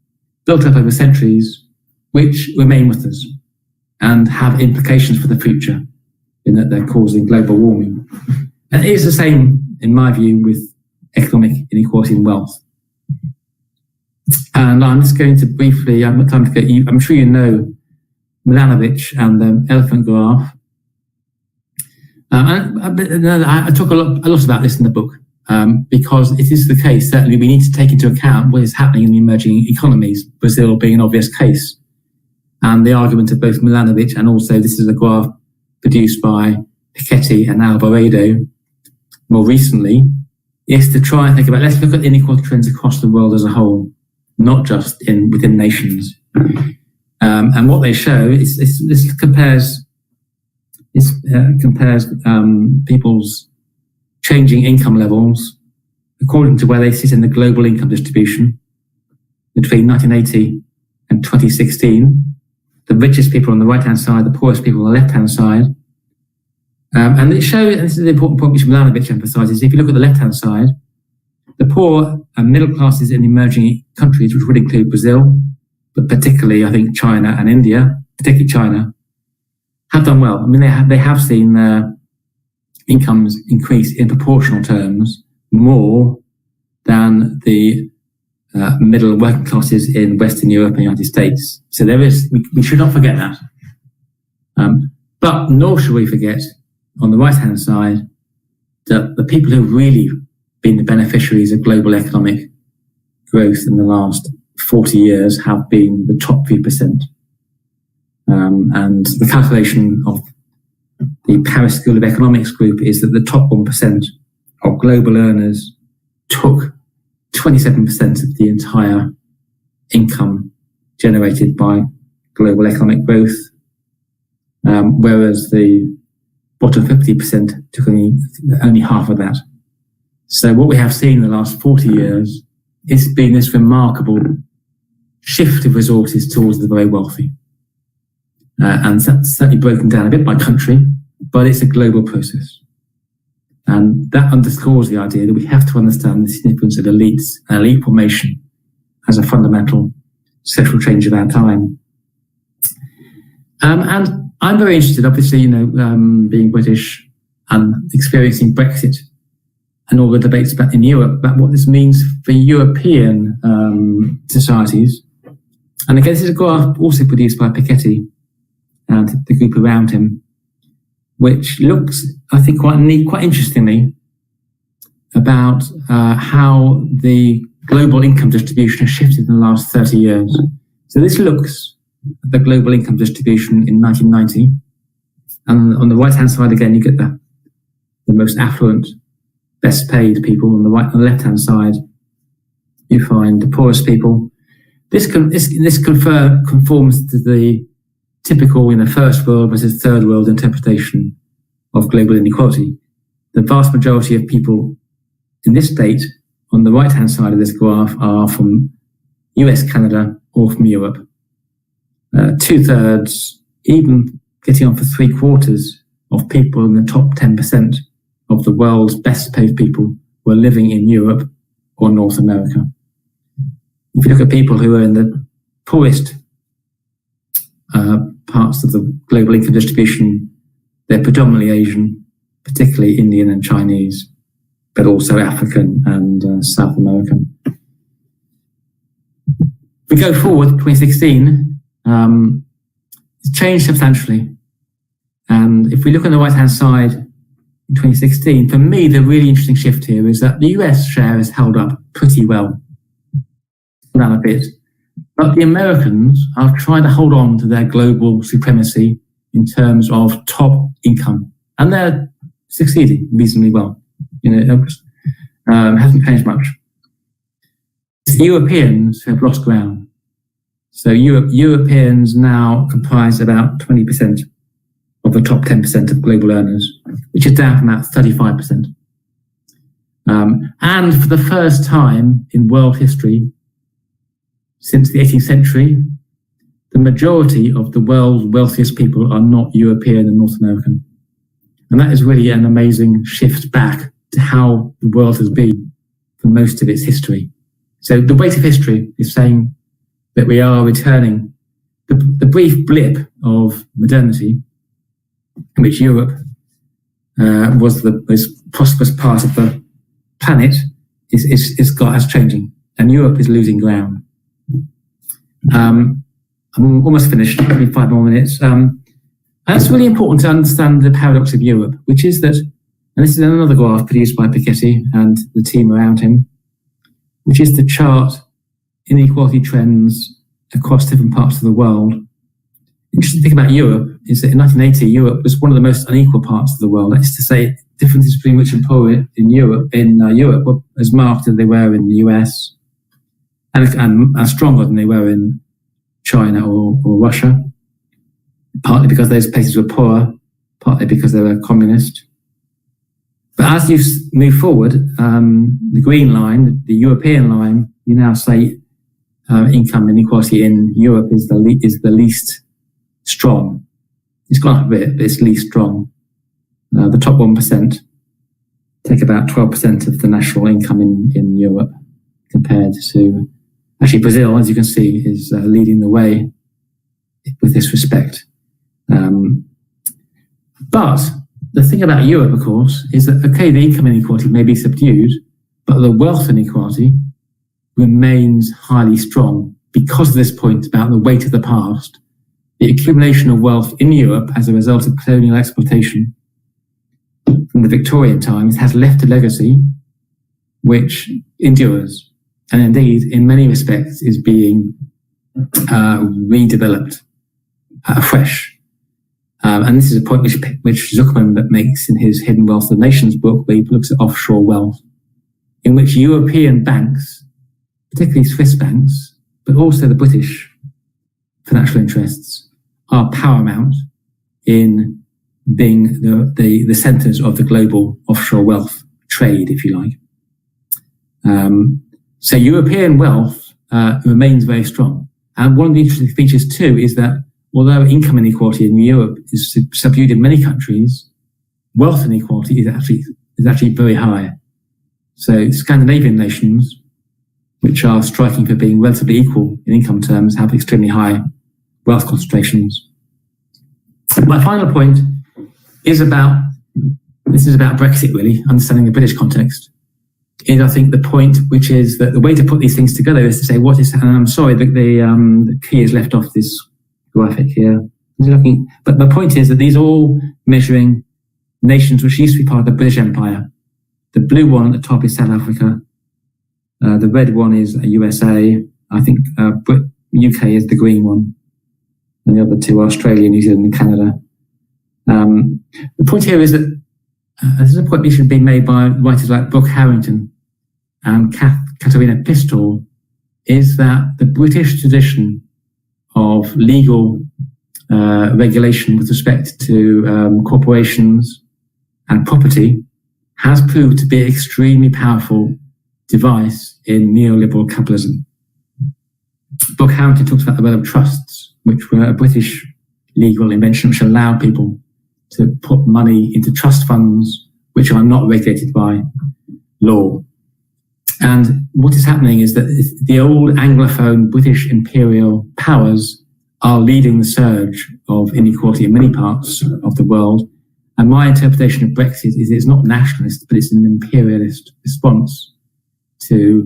built up over centuries, which remain with us and have implications for the future in that they're causing global warming. And it is the same, in my view, with economic inequality and wealth. And I'm just going to briefly, I'm sure you know Milanovic and the elephant graph. I talk a lot about this in the book because it is the case, certainly we need to take into account what is happening in the emerging economies, Brazil being an obvious case. And the argument of both Milanovic and also this is a graph produced by Piketty and Alvarado more recently, is to try and think about, let's look at inequality trends across the world as a whole, not just within nations. And what they show is this compares people's changing income levels according to where they sit in the global income distribution between 1980 and 2016. The richest people on the right-hand side, the poorest people on the left-hand side. And it shows, and this is the important point which Milanovic emphasizes, if you look at the left-hand side, the poor and middle classes in emerging countries, which would include Brazil, but particularly, I think, China and India, particularly China, have done well. I mean, they have seen their incomes increase in proportional terms more than the middle working classes in Western Europe and the United States. So we should not forget that. But nor should we forget, on the right-hand side, that the people who've really been the beneficiaries of global economic growth in the last 40 years have been the top 3%. And the calculation of the Paris School of Economics group is that the top 1% of global earners took 27% of the entire income generated by global economic growth, whereas the bottom 50% took only half of that. So what we have seen in the last 40 years is been this remarkable shift of resources towards the very wealthy. And that's certainly broken down a bit by country, but it's a global process. And that underscores the idea that we have to understand the significance of elites and elite formation as a fundamental social change of our time. And I'm very interested, obviously, being British and experiencing Brexit and all the debates in Europe about what this means for European societies. And again, this is a graph also produced by Piketty and the group around him, which looks, I think, quite interestingly about how the global income distribution has shifted in the last 30 years. So this looks at the global income distribution in 1990. And on the right-hand side, again, you get the most affluent, best paid people. On the left-hand side, you find the poorest people. This conforms to the typical first world versus third world interpretation of global inequality. The vast majority of people in this state on the right-hand side of this graph are from US, Canada, or from Europe. 2/3, even getting on for 3/4 of people in the top 10% of the world's best paid people were living in Europe or North America. If you look at people who are in the poorest parts of the global income distribution, they're predominantly Asian, particularly Indian and Chinese, but also African and South American. We go forward, 2016, it's changed substantially. And if we look on the right-hand side in 2016, for me, the really interesting shift here is that the US share has held up pretty well, down a bit. But the Americans are trying to hold on to their global supremacy in terms of top income. And they're succeeding reasonably well. Hasn't changed much. It's the Europeans who have lost ground. So Europeans now comprise about 20% of the top 10% of global earners, which is down from about 35%. And for the first time in world history, since the 18th century, the majority of the world's wealthiest people are not European and North American. And that is really an amazing shift back to how the world has been for most of its history. So the weight of history is saying that we are returning the brief blip of modernity in which Europe was the most prosperous part of the planet is changing, and Europe is losing ground. I'm almost finished, maybe 5 more minutes. And it's really important to understand the paradox of Europe, which is that, and this is another graph produced by Piketty and the team around him, which is to chart inequality trends across different parts of the world. Interesting thing about Europe is that in 1980, Europe was one of the most unequal parts of the world. That is to say, differences between rich and poor in Europe were as marked as they were in the US, and stronger than they were in China or Russia, partly because those places were poorer, partly because they were communist. But as you move forward, the green line, the European line, you now say income inequality in Europe is the least strong. It's gone up a bit, but it's least strong. The top 1% take about 12% of the national income in Europe, compared to actually Brazil, as you can see, is leading the way with this respect. But the thing about Europe, of course, is that, okay, the income inequality may be subdued, but the wealth inequality remains highly strong because of this point about the weight of the past. The accumulation of wealth in Europe as a result of colonial exploitation from the Victorian times has left a legacy which endures, and indeed, in many respects, is being redeveloped afresh. And this is a point which Zuckerman makes in his Hidden Wealth of Nations book, where he looks at offshore wealth, in which European banks, particularly Swiss banks, but also the British financial interests, are paramount in being the centres of the global offshore wealth trade, if you like. So European wealth remains very strong. And one of the interesting features too is that although income inequality in Europe is subdued in many countries, wealth inequality is actually very high. So Scandinavian nations, which are striking for being relatively equal in income terms, have extremely high wealth concentrations. My final point is about Brexit, really, understanding the British context. Is, I think, the point, which is that the way to put these things together is to say what is, and I'm sorry that the key is left off this graphic here. But the point is that these are all measuring nations which used to be part of the British Empire. The blue one at the top is South Africa. The red one is USA. I think UK is the green one. And the other two are Australia, New Zealand, and Canada. The point here is that this is a point which has been made by writers like Brooke Harrington and Katharina Pistol, is that the British tradition of legal regulation with respect to corporations and property has proved to be an extremely powerful device in neoliberal capitalism. Brooke Harrington talks about the role of trusts, which were a British legal invention which allowed people to put money into trust funds which are not regulated by law. And what is happening is that the old Anglophone British imperial powers are leading the surge of inequality in many parts of the world. And my interpretation of Brexit is it's not nationalist, but it's an imperialist response to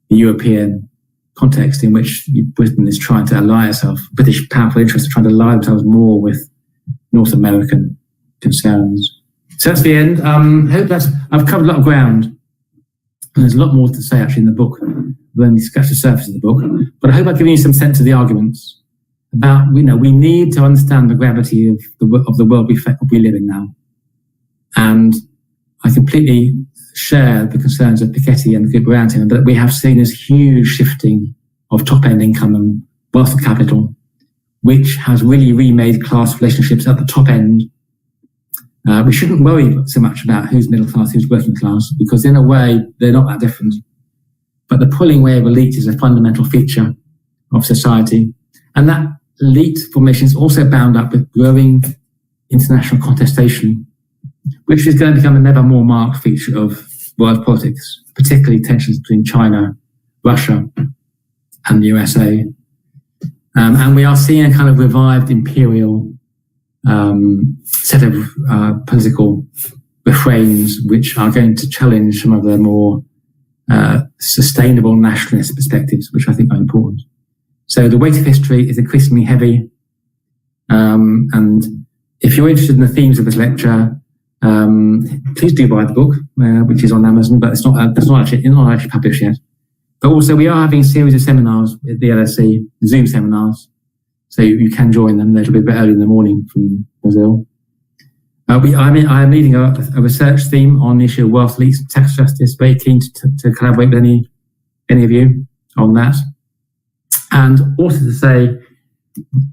the European context in which Britain is trying to ally itself. British powerful interests are trying to ally themselves more with North American concerns. So that's the end. I've covered a lot of ground. And there's a lot more to say actually in the book than we scratch the surface of the book. But I hope I've given you some sense of the arguments about, we need to understand the gravity of the world we live in now. And I completely share the concerns of Piketty and the group around him, that we have seen this huge shifting of top-end income and wealth of capital, which has really remade class relationships at the top end. We shouldn't worry so much about who's middle class, who's working class, because in a way, they're not that different. But the pulling away of elite is a fundamental feature of society. And that elite formation is also bound up with growing international contestation, which is going to become a never more marked feature of world politics, particularly tensions between China, Russia, and the USA. And we are seeing a kind of revived imperial set of political refrains which are going to challenge some of the more sustainable nationalist perspectives, which I think are important. So the weight of history is increasingly heavy. And if you're interested in the themes of this lecture, please do buy the book, which is on Amazon, but it's not actually published yet. But also we are having a series of seminars at the LSE, Zoom seminars. So you can join them. They're a bit early in the morning from Brazil. I am leading a research theme on the issue of wealth leaks and tax justice. Very keen to collaborate with any of you on that. And also to say,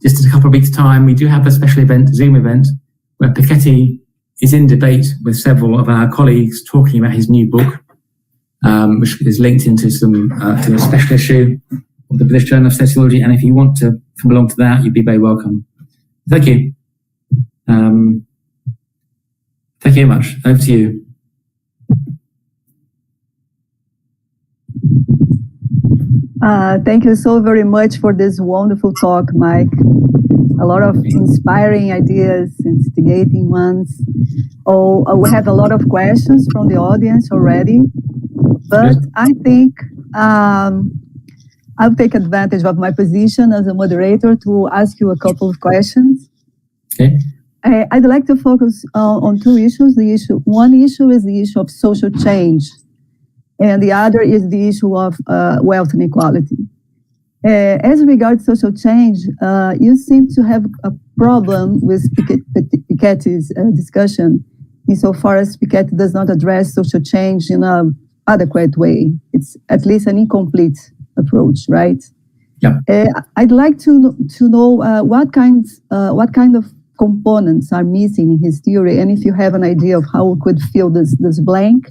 just in a couple of weeks' time, we do have a special event, Zoom event, where Piketty is in debate with several of our colleagues talking about his new book, which is linked into to a special issue of the British Journal of Sociology. And if you want to come along to that, you'd be very welcome. Thank you. Thank you very much. Over to you. Thank you so very much for this wonderful talk, Mike. A lot of inspiring ideas, instigating ones. We have a lot of questions from the audience already, but I think I'll take advantage of my position as a moderator to ask you a couple of questions. Okay. I'd like to focus on two issues. One issue is the issue of social change, and the other is the issue of wealth inequality. As regards social change, you seem to have a problem with Piketty's discussion, insofar as Piketty does not address social change in an adequate way. It's at least an incomplete approach, right? Yeah. I'd like to know what kind of components are missing in his theory, and if you have an idea of how we could fill this blank.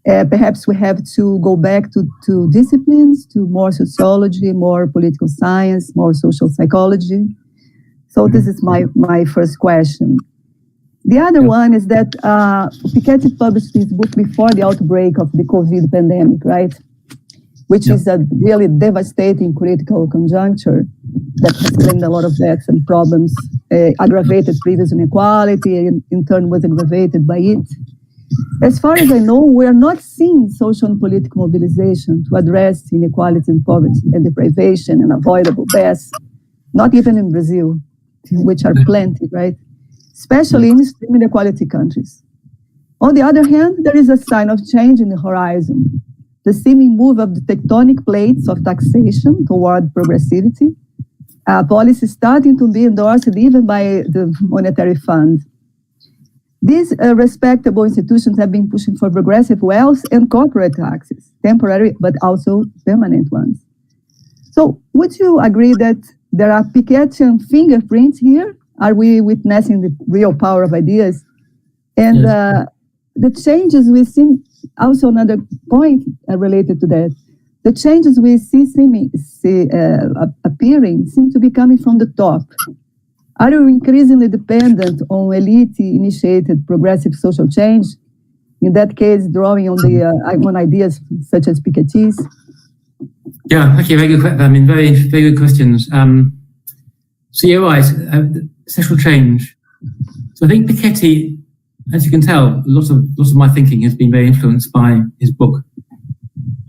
Perhaps we have to go back to disciplines, to more sociology, more political science, more social psychology. So this is my first question. The other one is that Piketty published this book before the outbreak of the COVID pandemic, right? Which is a really devastating critical conjuncture that has claimed a lot of deaths and problems, aggravated previous inequality, and in turn was aggravated by it. As far as I know, we are not seeing social and political mobilization to address inequality and poverty and deprivation and avoidable deaths, not even in Brazil, which are plenty, right? Especially in extreme inequality countries. On the other hand, there is a sign of change in the horizon. The seeming move of the tectonic plates of taxation toward progressivity, policy starting to be endorsed even by the Monetary Fund. These respectable institutions have been pushing for progressive wealth and corporate taxes, temporary but also permanent ones. So would you agree that there are Pikettian fingerprints here? Are we witnessing the real power of ideas? And the changes we see, also another point related to that, the changes we see appearing seem to be coming from the top. Are you increasingly dependent on elite-initiated progressive social change? in that case, drawing on the on ideas such as Piketty's? Yeah, thank you. Very good. I mean, very good questions. So you're right. Social change. So I think Piketty, as you can tell, lots of my thinking has been very influenced by his book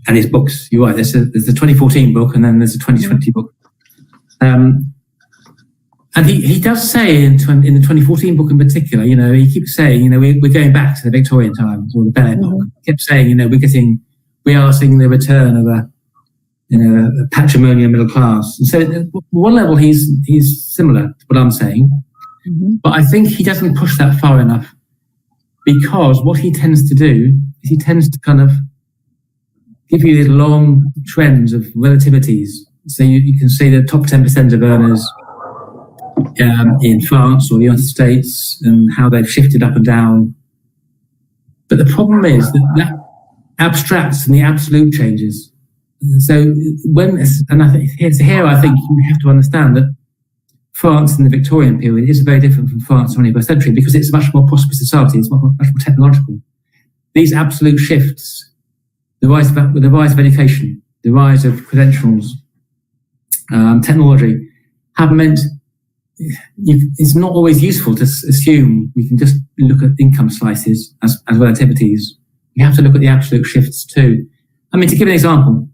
and his books. You're right. There's the 2014 book, and then there's the 2020 book. And he does say in the 2014 book in particular, he keeps saying, we're going back to the Victorian times or the Belle Epoque. He kept saying, we are seeing the return of a patrimonial middle class. And so at one level, he's similar to what I'm saying, but I think he doesn't push that far enough, because what he tends to do is he tends to kind of give you these long trends of relativities. So you can see the top 10% of earners in France or the United States and how they've shifted up and down. But the problem is that abstracts and the absolute changes. So I think you have to understand that France in the Victorian period is very different from France in the 21st century, because it's a much more prosperous society, it's much more technological. These absolute shifts, the rise of education, the rise of credentials, technology, have meant it's not always useful to assume we can just look at income slices as relativities. You have to look at the absolute shifts too. I mean, to give an example,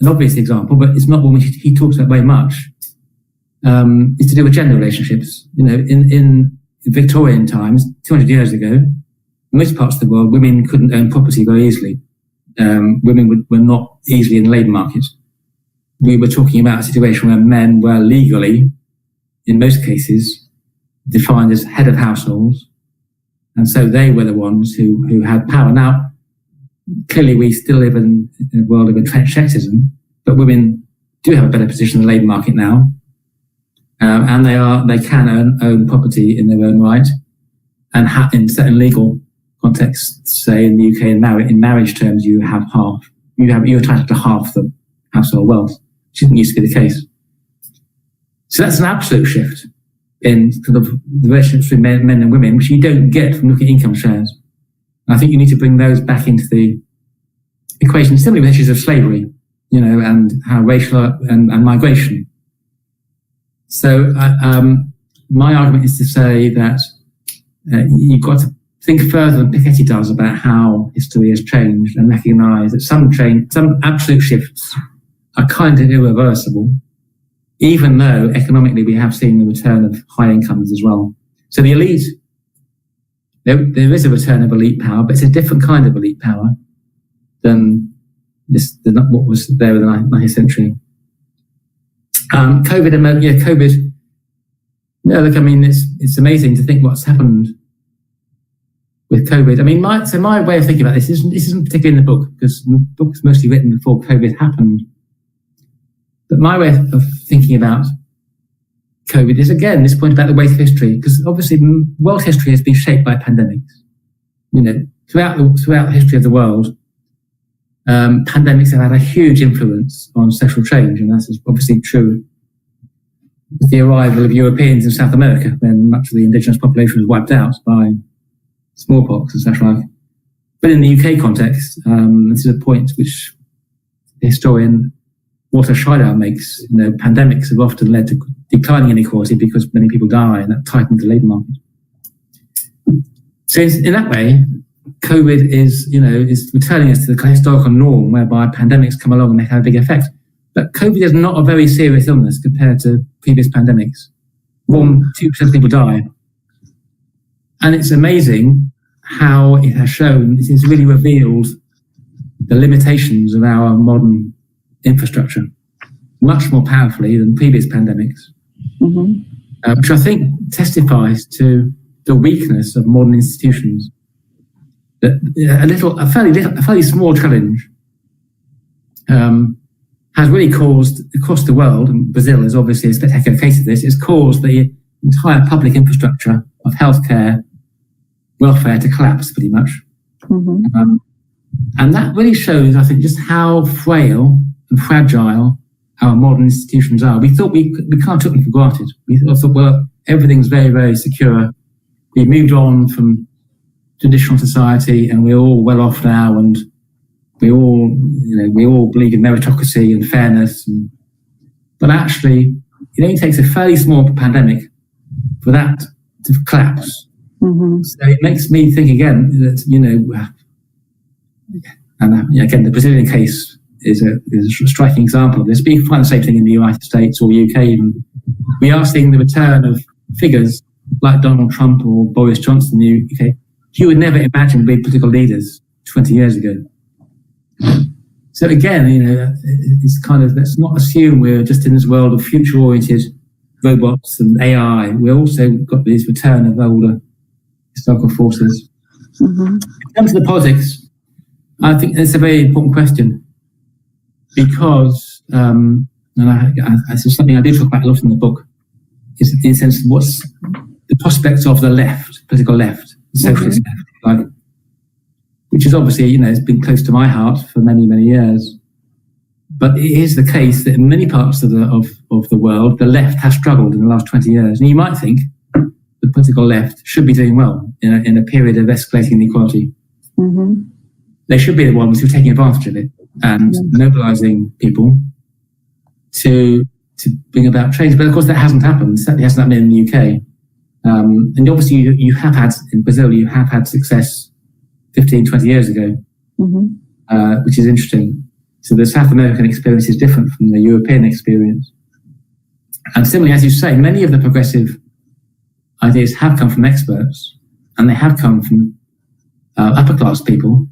an obvious example, but it's not one which he talks about very much, is to do with gender relationships. In Victorian times, 200 years ago, in most parts of the world, women couldn't own property very easily. Women were not easily in the labour market. We were talking about a situation where men were legally, in most cases, defined as head of households, and so they were the ones who had power. Now, clearly, we still live in a world of entrenched sexism, but women do have a better position in the labour market now, and they can own property in their own right, and in certain legal contexts, say in the UK, in marriage terms, you're entitled to half the household wealth, which didn't used to be the case. So that's an absolute shift in sort of the relationships between men and women, which you don't get from looking at income shares. And I think you need to bring those back into the equation, similarly with issues of slavery, and how racial and migration. So my argument is to say that you've got to think further than Piketty does about how history has changed, and recognise that some absolute shifts are kind of irreversible, even though economically we have seen the return of high incomes as well. So the elite, there is a return of elite power, but it's a different kind of elite power than what was there in the 19th century. COVID. No, look, I mean, it's amazing to think what's happened with COVID. I mean, my way of thinking about this isn't particularly in the book, because the book's mostly written before COVID happened. But my way of thinking about COVID is, again, this point about the weight of history, because obviously world history has been shaped by pandemics. Throughout the history of the world, pandemics have had a huge influence on social change, and that's obviously true with the arrival of Europeans in South America, when much of the indigenous population was wiped out by smallpox and such like. But in the UK context, this is a point which the historian Walter Scheidauer makes. Pandemics have often led to declining inequality because many people die, and that tightens the labour market. So in that way, COVID is returning us to the historical norm whereby pandemics come along and they have a big effect. But COVID is not a very serious illness compared to previous pandemics. 2% of people die. And it's amazing how it has really revealed the limitations of our modern infrastructure much more powerfully than previous pandemics, which I think testifies to the weakness of modern institutions. That a fairly small challenge has really caused, across the world, and Brazil is obviously a spectacular case of this, it's caused the entire public infrastructure of healthcare, welfare to collapse pretty much. And that really shows, I think, just how frail and fragile our modern institutions are. We thought we can't take them for granted. We thought, well, everything's very, very secure. We moved on from traditional society, and we're all well off now, and we all believe in meritocracy and fairness. But actually, it only takes a fairly small pandemic for that to collapse. Mm-hmm. So it makes me think again that, and again, the Brazilian case is a striking example of this. But you can find the same thing in the United States or UK even. We are seeing the return of figures like Donald Trump or Boris Johnson in the UK. You would never imagine being political leaders 20 years ago. So again, it's kind of, let's not assume we're just in this world of future-oriented robots and AI. We also got this return of older historical forces. Mm-hmm. In terms of the politics, I think it's a very important question because, and it's something I do talk about a lot in the book, is in a sense what's the prospects of the left, political left, the socialist left, which is obviously, it's been close to my heart for many, many years. But it is the case that in many parts of the world, the left has struggled in the last 20 years. And you might think the political left should be doing well in a period of escalating inequality. Mm-hmm. They should be the ones who are taking advantage of it and mobilizing people to bring about change. But of course, that hasn't happened. Certainly hasn't happened in the UK. And obviously, you have had, in Brazil, you have had success 15, 20 years ago, which is interesting. So the South American experience is different from the European experience. And similarly, as you say, many of the progressive ideas have come from experts, and they have come from upper class people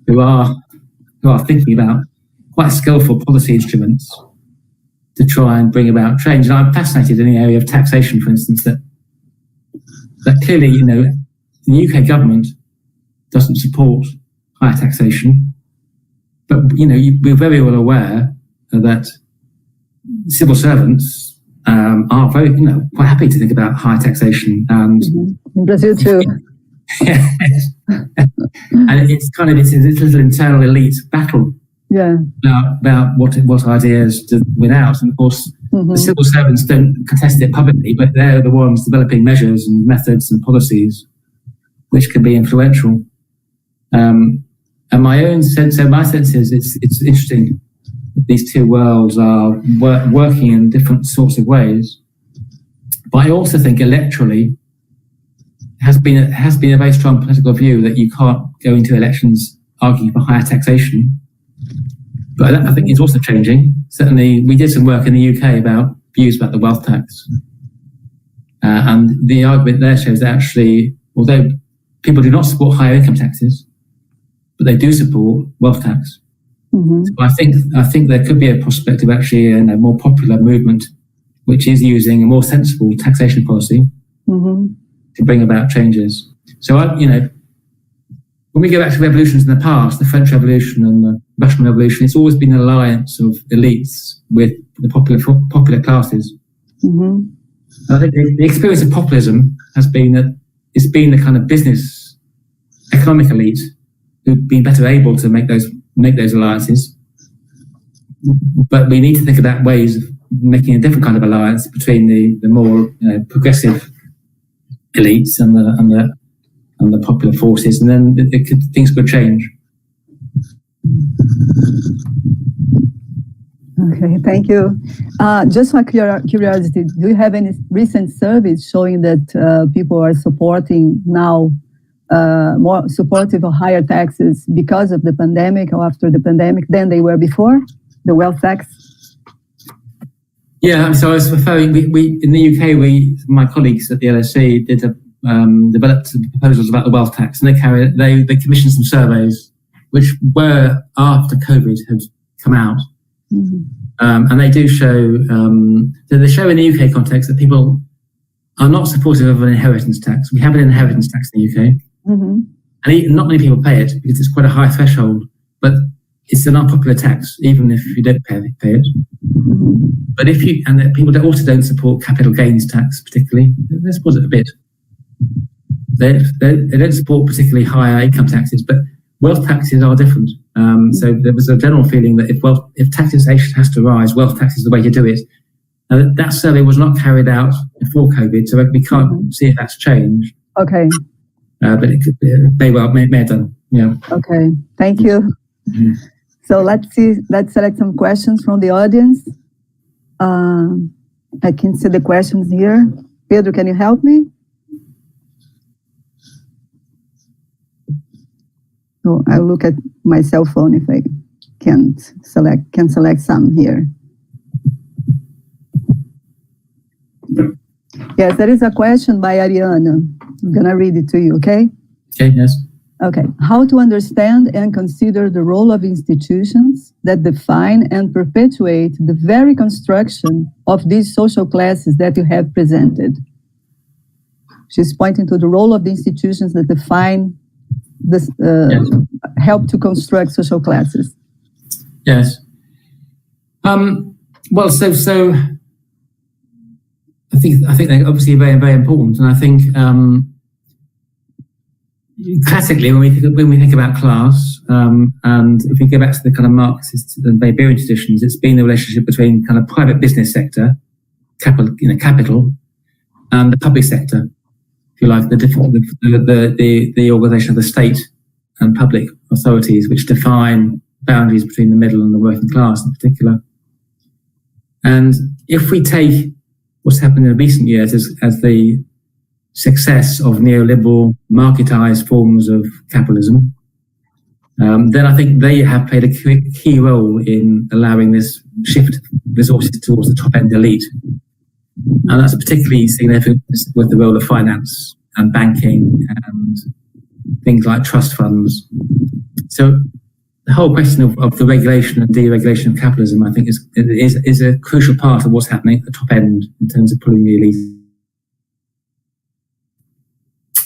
who are thinking about quite skillful policy instruments to try and bring about change. And I'm fascinated in the area of taxation, for instance, that clearly, the UK government doesn't support higher taxation, but we're very well aware that civil servants are very, quite happy to think about higher taxation, and in Brazil too. Yes. And it's this little internal elite battle about what ideas to win out. And of course, the civil servants don't contest it publicly, but they're the ones developing measures and methods and policies which can be influential. And my sense is it's interesting that these two worlds are working in different sorts of ways. But I also think electorally has been a very strong political view that you can't go into elections arguing for higher taxation. But I think it's also changing. Certainly, we did some work in the UK about views about the wealth tax. And the argument there shows that actually, although people do not support higher income taxes, but they do support wealth tax. Mm-hmm. So I think there could be a prospect of actually a more popular movement, which is using a more sensible taxation policy to bring about changes. So, when we go back to revolutions in the past, the French Revolution and the Russian Revolution, it's always been an alliance of elites with the popular classes. Mm-hmm. I think the experience of populism has been that it's been the kind of business, economic elite who've been better able to make those alliances. But we need to think about ways of making a different kind of alliance between the more progressive elites and the popular forces, and then things could change. Okay, thank you. Just for curiosity, do you have any recent surveys showing that people are supporting now, more supportive of higher taxes because of the pandemic or after the pandemic than they were before, the wealth tax? Yeah, so I was referring, we in the UK, my colleagues at the LSE developed some proposals about the wealth tax, and they commissioned some surveys which were after COVID had come out. Mm-hmm. And they do show, they show in the UK context that people are not supportive of an inheritance tax. We have an inheritance tax in the UK, and not many people pay it because it's quite a high threshold, but it's an unpopular tax, even if you don't pay it. But people also don't support capital gains tax particularly. They support it a bit. They don't support particularly higher income taxes, but wealth taxes are different. So there was a general feeling that if taxation has to rise, wealth tax is the way to do it. That survey was not carried out before COVID, so we can't see if that's changed. Okay. but it could may have done. Yeah. Okay, thank you. Mm-hmm. So let's select some questions from the audience. I can see the questions here. Pedro, can you help me? So I'll look at my cell phone if I can select some here. Yes, there is a question by Ariana. I'm gonna read it to you, okay? Okay, yes. Okay. How to understand and consider the role of institutions that define and perpetuate the very construction of these social classes that you have presented? She's pointing to the role of the institutions that define this, help to construct social classes. Yes. Well, so I think they're obviously very, very important, and I think classically when we think about class, and if we go back to the kind of Marxist and Weberian traditions, it's been the relationship between kind of private business sector, capital, and the public sector. If you like, the organisation of the state and public authorities, which define boundaries between the middle and the working class in particular. And if we take what's happened in recent years as the success of neoliberal marketized forms of capitalism, then I think they have played a key role in allowing this shift of resources towards the top-end elite. And that's particularly significant with the role of finance and banking and things like trust funds. So the whole question of the regulation and deregulation of capitalism, I think, is a crucial part of what's happening at the top end in terms of pulling the elite.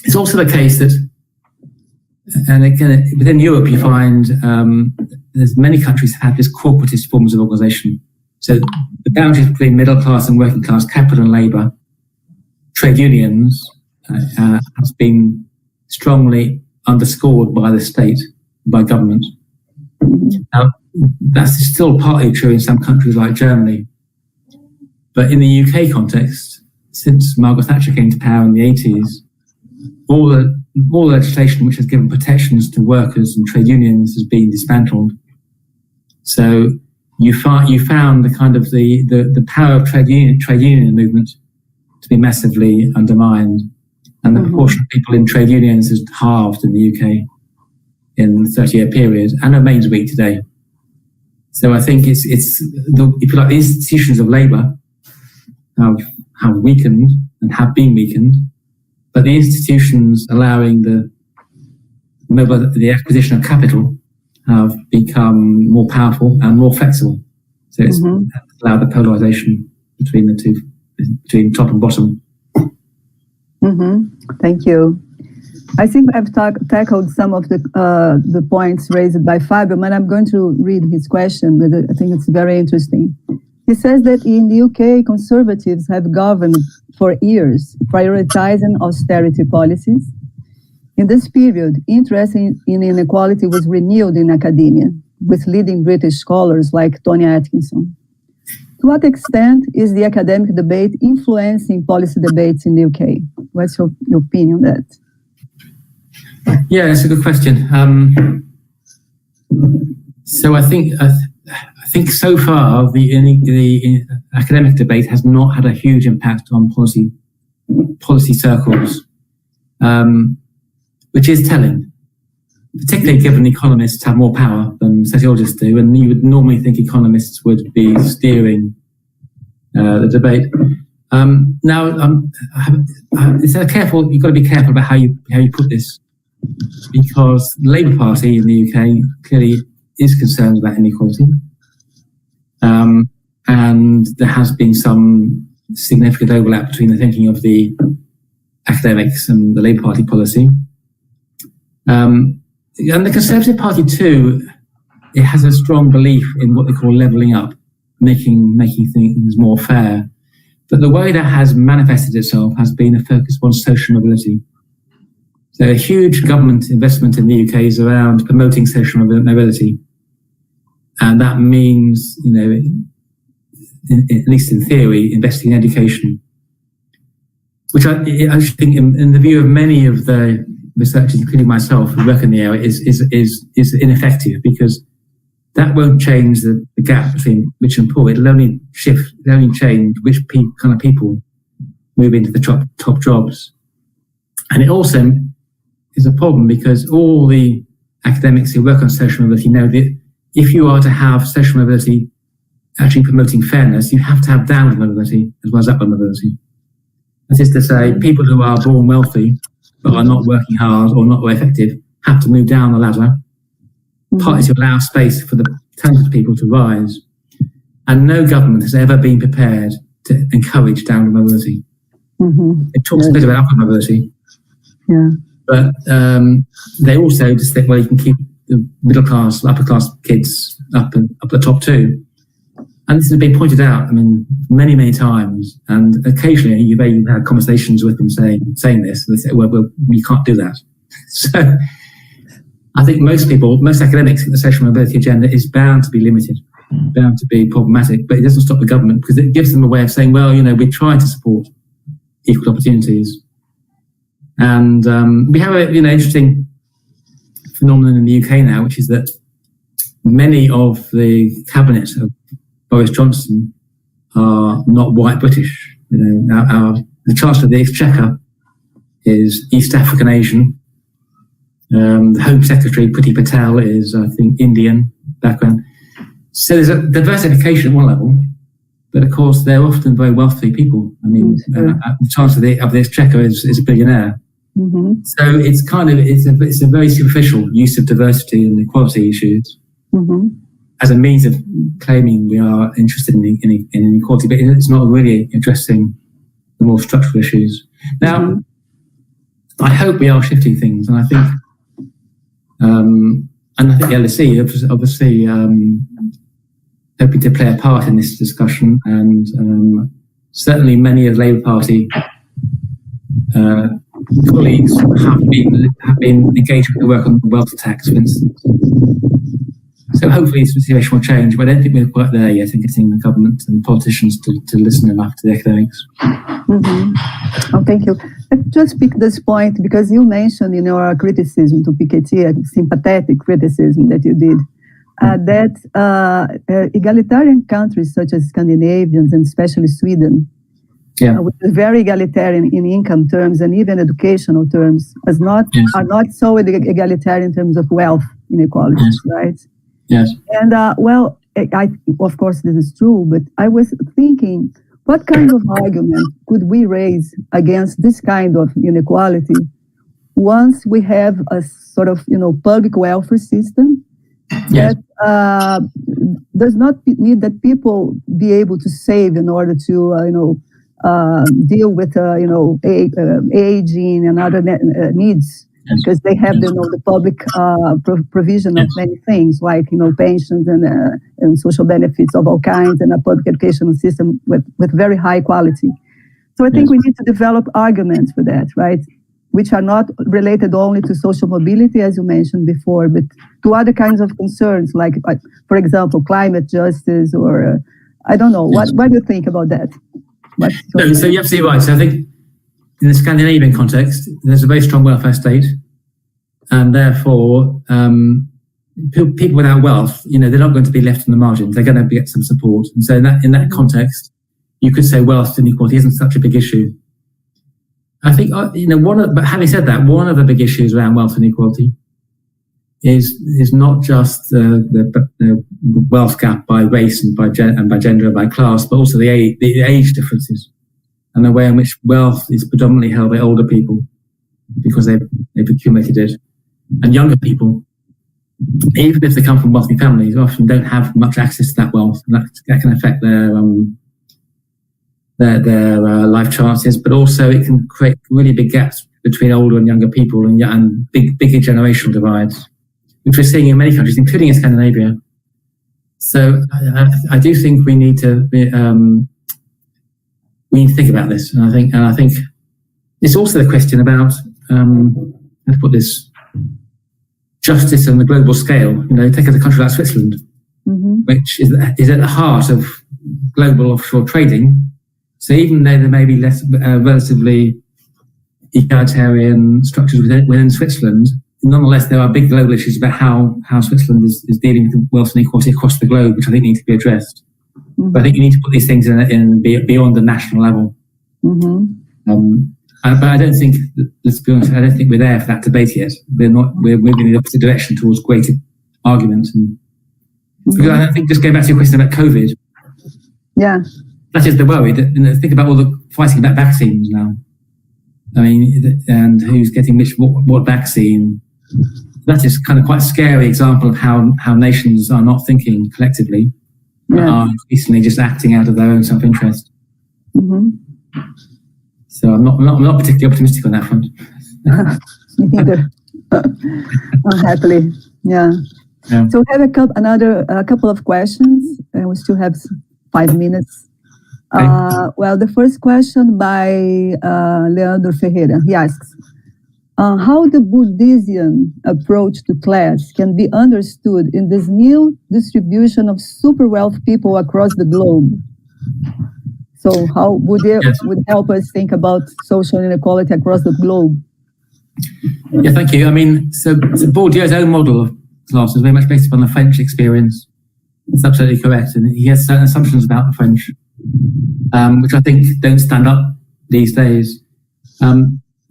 It's also the case that, and again, within Europe, you find there's many countries have had this corporatist forms of organisation. So the boundaries between middle class and working class, capital and labour, trade unions, has been strongly underscored by the state, by government. Now, that's still partly true in some countries like Germany. But in the UK context, since Margaret Thatcher came to power in the 80s, all the legislation which has given protections to workers and trade unions has been dismantled. So you found the kind of the power of trade union movement to be massively undermined, and the proportion of people in trade unions has halved in the UK in the 30-year period and remains weak today. So I think it's if you like, the institutions of labour have weakened and have been weakened, but the institutions allowing the acquisition of capital have become more powerful and more flexible. So it's allowed the polarisation between the two, between top and bottom. Thank you. I think I've tackled some of the points raised by Fabio, but I'm going to read his question, but I think it's very interesting. He says that in the UK, conservatives have governed for years, prioritizing austerity policies. In this period, interest in inequality was renewed in academia, with leading British scholars like Tony Atkinson. To what extent is the academic debate influencing policy debates in the UK? What's your opinion on that? Yeah, that's a good question. So I think so far the academic debate has not had a huge impact on policy circles, which is telling, particularly given economists have more power than sociologists do, and you would normally think economists would be steering the debate. You've got to be careful about how you put this, because the Labour Party in the UK clearly is concerned about inequality, and there has been some significant overlap between the thinking of the academics and the Labour Party policy. And the Conservative Party too, it has a strong belief in what they call levelling up, making things more fair. But the way that has manifested itself has been a focus on social mobility. So a huge government investment in the UK is around promoting social mobility. And that means, at least in theory, investing in education, which I think in the view of many of the researchers, including myself, who work in the area, is ineffective, because that won't change the gap between rich and poor. It'll only change which kind of people move into the top jobs. And it also is a problem, because all the academics who work on social mobility know that if you are to have social mobility actually promoting fairness, you have to have downward mobility as well as upward mobility. That is to say, people who are born wealthy but are not working hard or not very effective have to move down the ladder, partly to allow space for the talented people to rise. And no government has ever been prepared to encourage downward mobility. It talks a bit about upward mobility, but they also just think, well, you can keep the middle class, upper class kids up the top too. And this has been pointed out, I mean, many, many times. And occasionally you've even had conversations with them saying this. And they say, well, you can't do that. So I think most academics think the social mobility agenda is bound to be limited, bound to be problematic, but it doesn't stop the government, because it gives them a way of saying, well, we're trying to support equal opportunities. And we have an interesting phenomenon in the UK now, which is that many of the cabinet of Boris Johnson are not white British. The Chancellor of the Exchequer is East African Asian. The Home Secretary, Priti Patel, is, I think, Indian background. So there's a diversification at one level, but of course they're often very wealthy people. I mean, the Chancellor of the Exchequer is a billionaire. So it's a very superficial use of diversity and equality issues as a means of claiming we are interested in inequality, but it's not really addressing the more structural issues. Now, I hope we are shifting things, and I think the LSE obviously hoping to play a part in this discussion, and certainly many of the Labour Party colleagues have been engaged with the work on the wealth tax, for instance. So hopefully the situation will change, but I don't think we're quite there yet in getting the government and politicians to listen enough to the academics. Oh, thank you. Let's just pick this point, because you mentioned in your criticism to Piketty, a sympathetic criticism that you did, that egalitarian countries such as Scandinavians and especially Sweden, which is very egalitarian in income terms and even educational terms, are not so egalitarian in terms of wealth inequalities, right? Yes. And of course this is true, but I was thinking, what kind of argument could we raise against this kind of inequality once we have a sort of public welfare system that does not need that people be able to save in order to deal with aging and other needs, because they have the public provision of many things like pensions and social benefits of all kinds, and a public educational system with very high quality. So I think we need to develop arguments for that, right? Which are not related only to social mobility, as you mentioned before, but to other kinds of concerns, like for example, climate justice, or I don't know. What do you think about that? So you're absolutely right. So I think in the Scandinavian context, there's a very strong welfare state, and therefore people without wealth, they're not going to be left on the margins. They're going to get some support. And so in that context, you could say wealth inequality isn't such a big issue. I think but having said that, one of the big issues around wealth inequality is not just the wealth gap by race and by gender and by class, but also the age differences and the way in which wealth is predominantly held by older people because they've accumulated it, and younger people, even if they come from wealthy families, often don't have much access to that wealth, and that can affect their life chances, but also it can create really big gaps between older and younger people, and bigger generational divides, which we're seeing in many countries, including in Scandinavia. So I do think we need to think about this, and I think it's also the question about how to put this, justice on the global scale. Take a country like Switzerland, which is at the heart of global offshore trading. So even though there may be less relatively egalitarian structures within Switzerland. Nonetheless, there are big global issues about how Switzerland is dealing with wealth inequality across the globe, which I think need to be addressed. Mm-hmm. But I think you need to put these things in beyond the national level. Mm-hmm. But I don't think, let's be honest, I don't think we're there for that debate yet. We're moving in the opposite direction towards greater argument. And because I think, just going back to your question about COVID, yeah, that is the worry. Think about all the fighting about vaccines now. I mean, and who's getting what vaccine? That is kind of quite a scary example of how nations are not thinking collectively, but are increasingly just acting out of their own self-interest. Mm-hmm. So I'm not particularly optimistic on that front. Me neither. Unhappily, yeah. So we have a couple of questions, and we still have 5 minutes. Okay. Well, the first question by Leandro Ferreira. He asks, how the Bourdieusian approach to class can be understood in this new distribution of super wealth people across the globe? So how Bourdieu would help us think about social inequality across the globe? Yeah, thank you. I mean, so Bourdieu's own model of class is very much based upon the French experience. It's absolutely correct. And he has certain assumptions about the French, which I think don't stand up these days.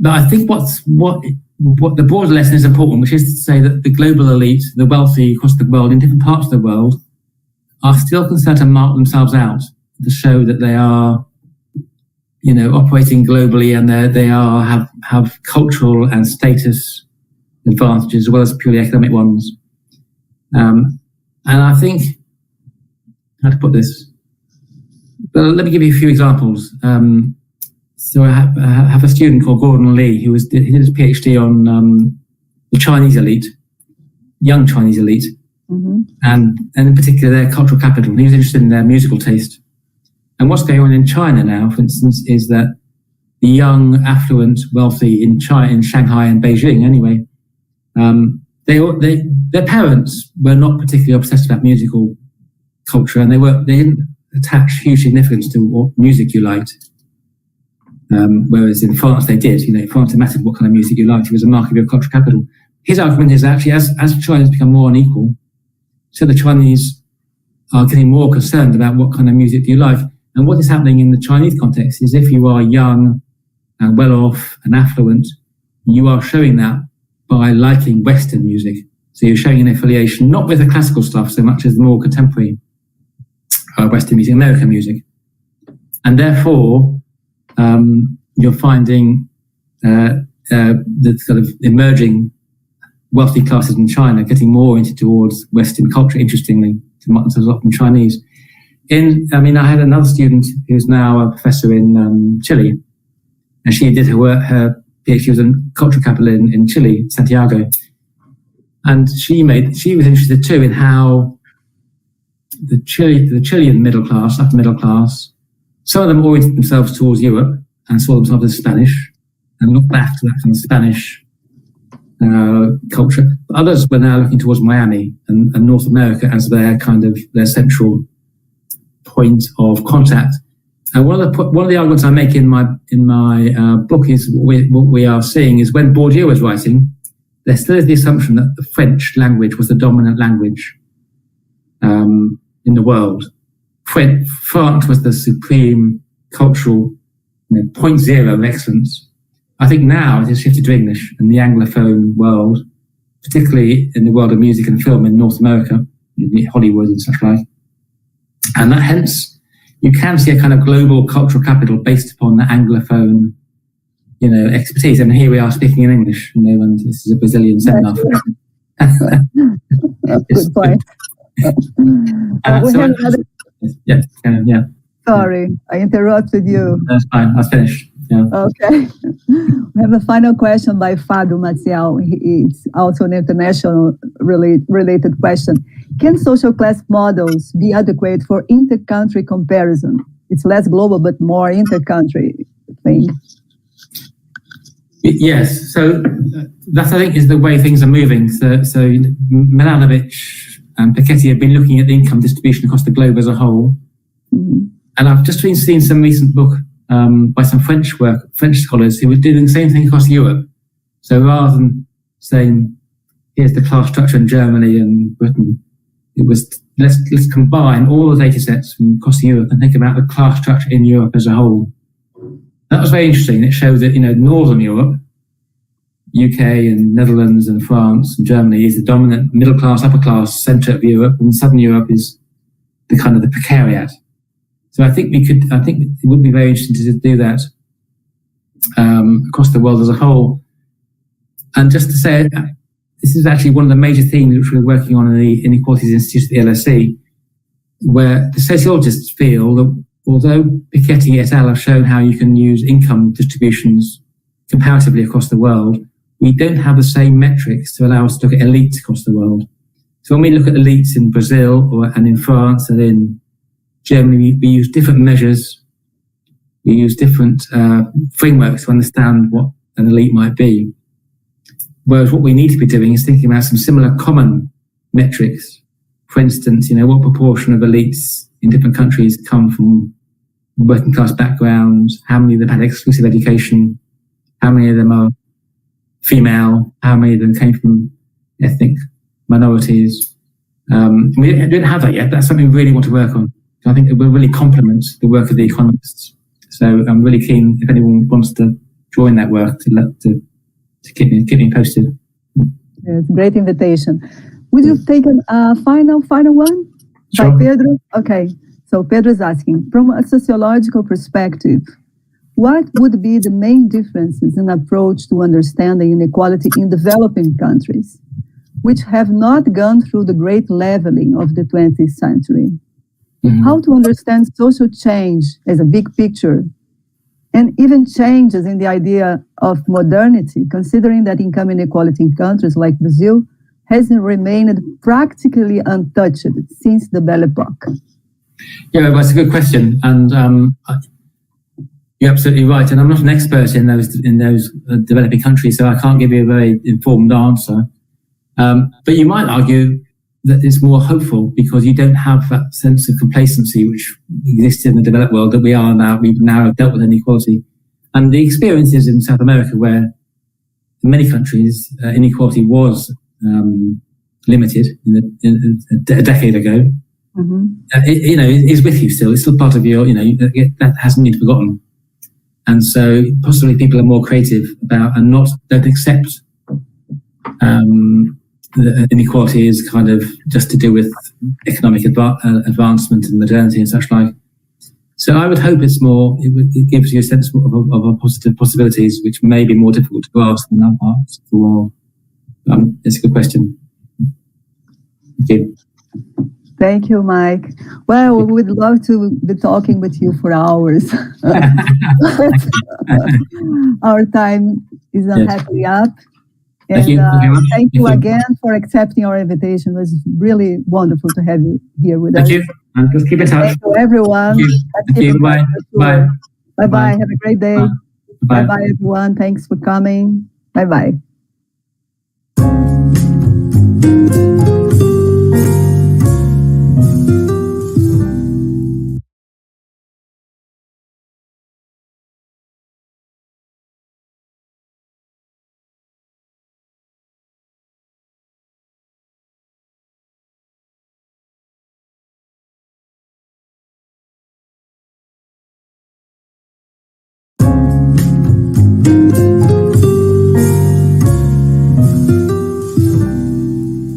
But I think what the broader lesson is important, which is to say that the global elite, the wealthy across the world, in different parts of the world, are still concerned to mark themselves out, to show that they are, operating globally, and they have cultural and status advantages as well as purely economic ones. And I think, how to put this? But let me give you a few examples. So I have a student called Gordon Lee he did his PhD on the Chinese elite, young Chinese elite, and in particular their cultural capital. He was interested in their musical taste. And what's going on in China now, for instance, is that the young, affluent, wealthy in Shanghai and Beijing, anyway, their parents were not particularly obsessed about musical culture, and they didn't attach huge significance to what music you liked. Whereas in France they did. In France it mattered what kind of music you liked. It was a mark of your cultural capital. His argument is actually as China has become more unequal, so the Chinese are getting more concerned about what kind of music do you like. And what is happening in the Chinese context is if you are young and well off and affluent, you are showing that by liking Western music. So you're showing an affiliation not with the classical stuff so much as the more contemporary Western music, American music. And therefore, you're finding the sort of emerging wealthy classes in China getting more towards Western culture, interestingly, to mark themselves up from Chinese. I had another student who's now a professor in Chile, and she did her PhD was in cultural capital in Chile, Santiago, and she was interested too in how the Chilean middle class, upper middle class, some of them oriented themselves towards Europe and saw themselves as Spanish and looked back to that kind of Spanish culture. But others were now looking towards Miami and North America as their central point of contact. And one of the arguments I make in my book is what we are seeing is when Bourdieu was writing, there still is the assumption that the French language was the dominant language in the world. France was the supreme cultural point zero of excellence. I think now it has shifted to English in the Anglophone world, particularly in the world of music and film in North America, Hollywood and such like. And that hence, you can see a kind of global cultural capital based upon the Anglophone, expertise. And here we are speaking in English, and this is a Brazilian seminar. Good point. Sorry, I interrupted you. That's fine. I'll finish. Yeah. Okay. We have a final question by Fábio Maciel. It's also an international related question. Can social class models be adequate for inter-country comparison? It's less global, but more inter-country thing. Yes. So that, I think, is the way things are moving. So Milanovic and Piketty have been looking at the income distribution across the globe as a whole. Mm-hmm. And I've just been seeing some recent book by some French scholars who were doing the same thing across Europe. So rather than saying, here's the class structure in Germany and Britain, it was, let's combine all the data sets from across Europe and think about the class structure in Europe as a whole. That was very interesting. It showed that, Northern Europe, UK and Netherlands and France and Germany, is the dominant middle class, upper class centre of Europe, and Southern Europe is the kind of the precariat. So I think it would be very interesting to do that across the world as a whole. And just to say, this is actually one of the major themes which we're working on in the Inequalities Institute at the LSE, where the sociologists feel that although Piketty et al. Have shown how you can use income distributions comparatively across the world, we don't have the same metrics to allow us to look at elites across the world. So when we look at elites in Brazil and in France and in Germany, we use different measures, we use different frameworks to understand what an elite might be. Whereas what we need to be doing is thinking about some similar common metrics. For instance, what proportion of elites in different countries come from working class backgrounds, how many of them had exclusive education, how many of them are female, how many of them came from ethnic minorities. We don't have that yet. That's something we really want to work on. I think it will really complement the work of the economists. So I'm really keen, if anyone wants to join that work, to keep me posted. Yes, great invitation. Would you take a final one? Sure. By Pedro? Okay, so Pedro is asking, from a sociological perspective, what would be the main differences in approach to understanding inequality in developing countries, which have not gone through the great leveling of the 20th century? Mm-hmm. How to understand social change as a big picture, and even changes in the idea of modernity, considering that income inequality in countries like Brazil has remained practically untouched since the Belle Epoque? Yeah, that's a good question, and you're absolutely right. And I'm not an expert in those developing countries, so I can't give you a very informed answer. But you might argue that it's more hopeful because you don't have that sense of complacency which existed in the developed world that we've now dealt with inequality. And the experiences in South America, where in many countries inequality was limited a decade ago, mm-hmm. It is with you still. It's still part of your, that hasn't been forgotten. And so possibly people are more creative about and don't accept the inequality is kind of just to do with economic advancement and modernity and such like. So I would hope it gives you a sense of positive possibilities, which may be more difficult to grasp in other parts of the world. It's a good question. Thank you. Thank you, Mike. Well, we would love to be talking with you for hours. Our time is unhappily up. And thank you again for accepting our invitation. It was really wonderful to have you here with us. Thank you. And just keep in touch. Thank you, everyone. Thank you. Bye. Bye. Bye-bye. Have a great day. Bye-bye, everyone. Thanks for coming. Bye-bye.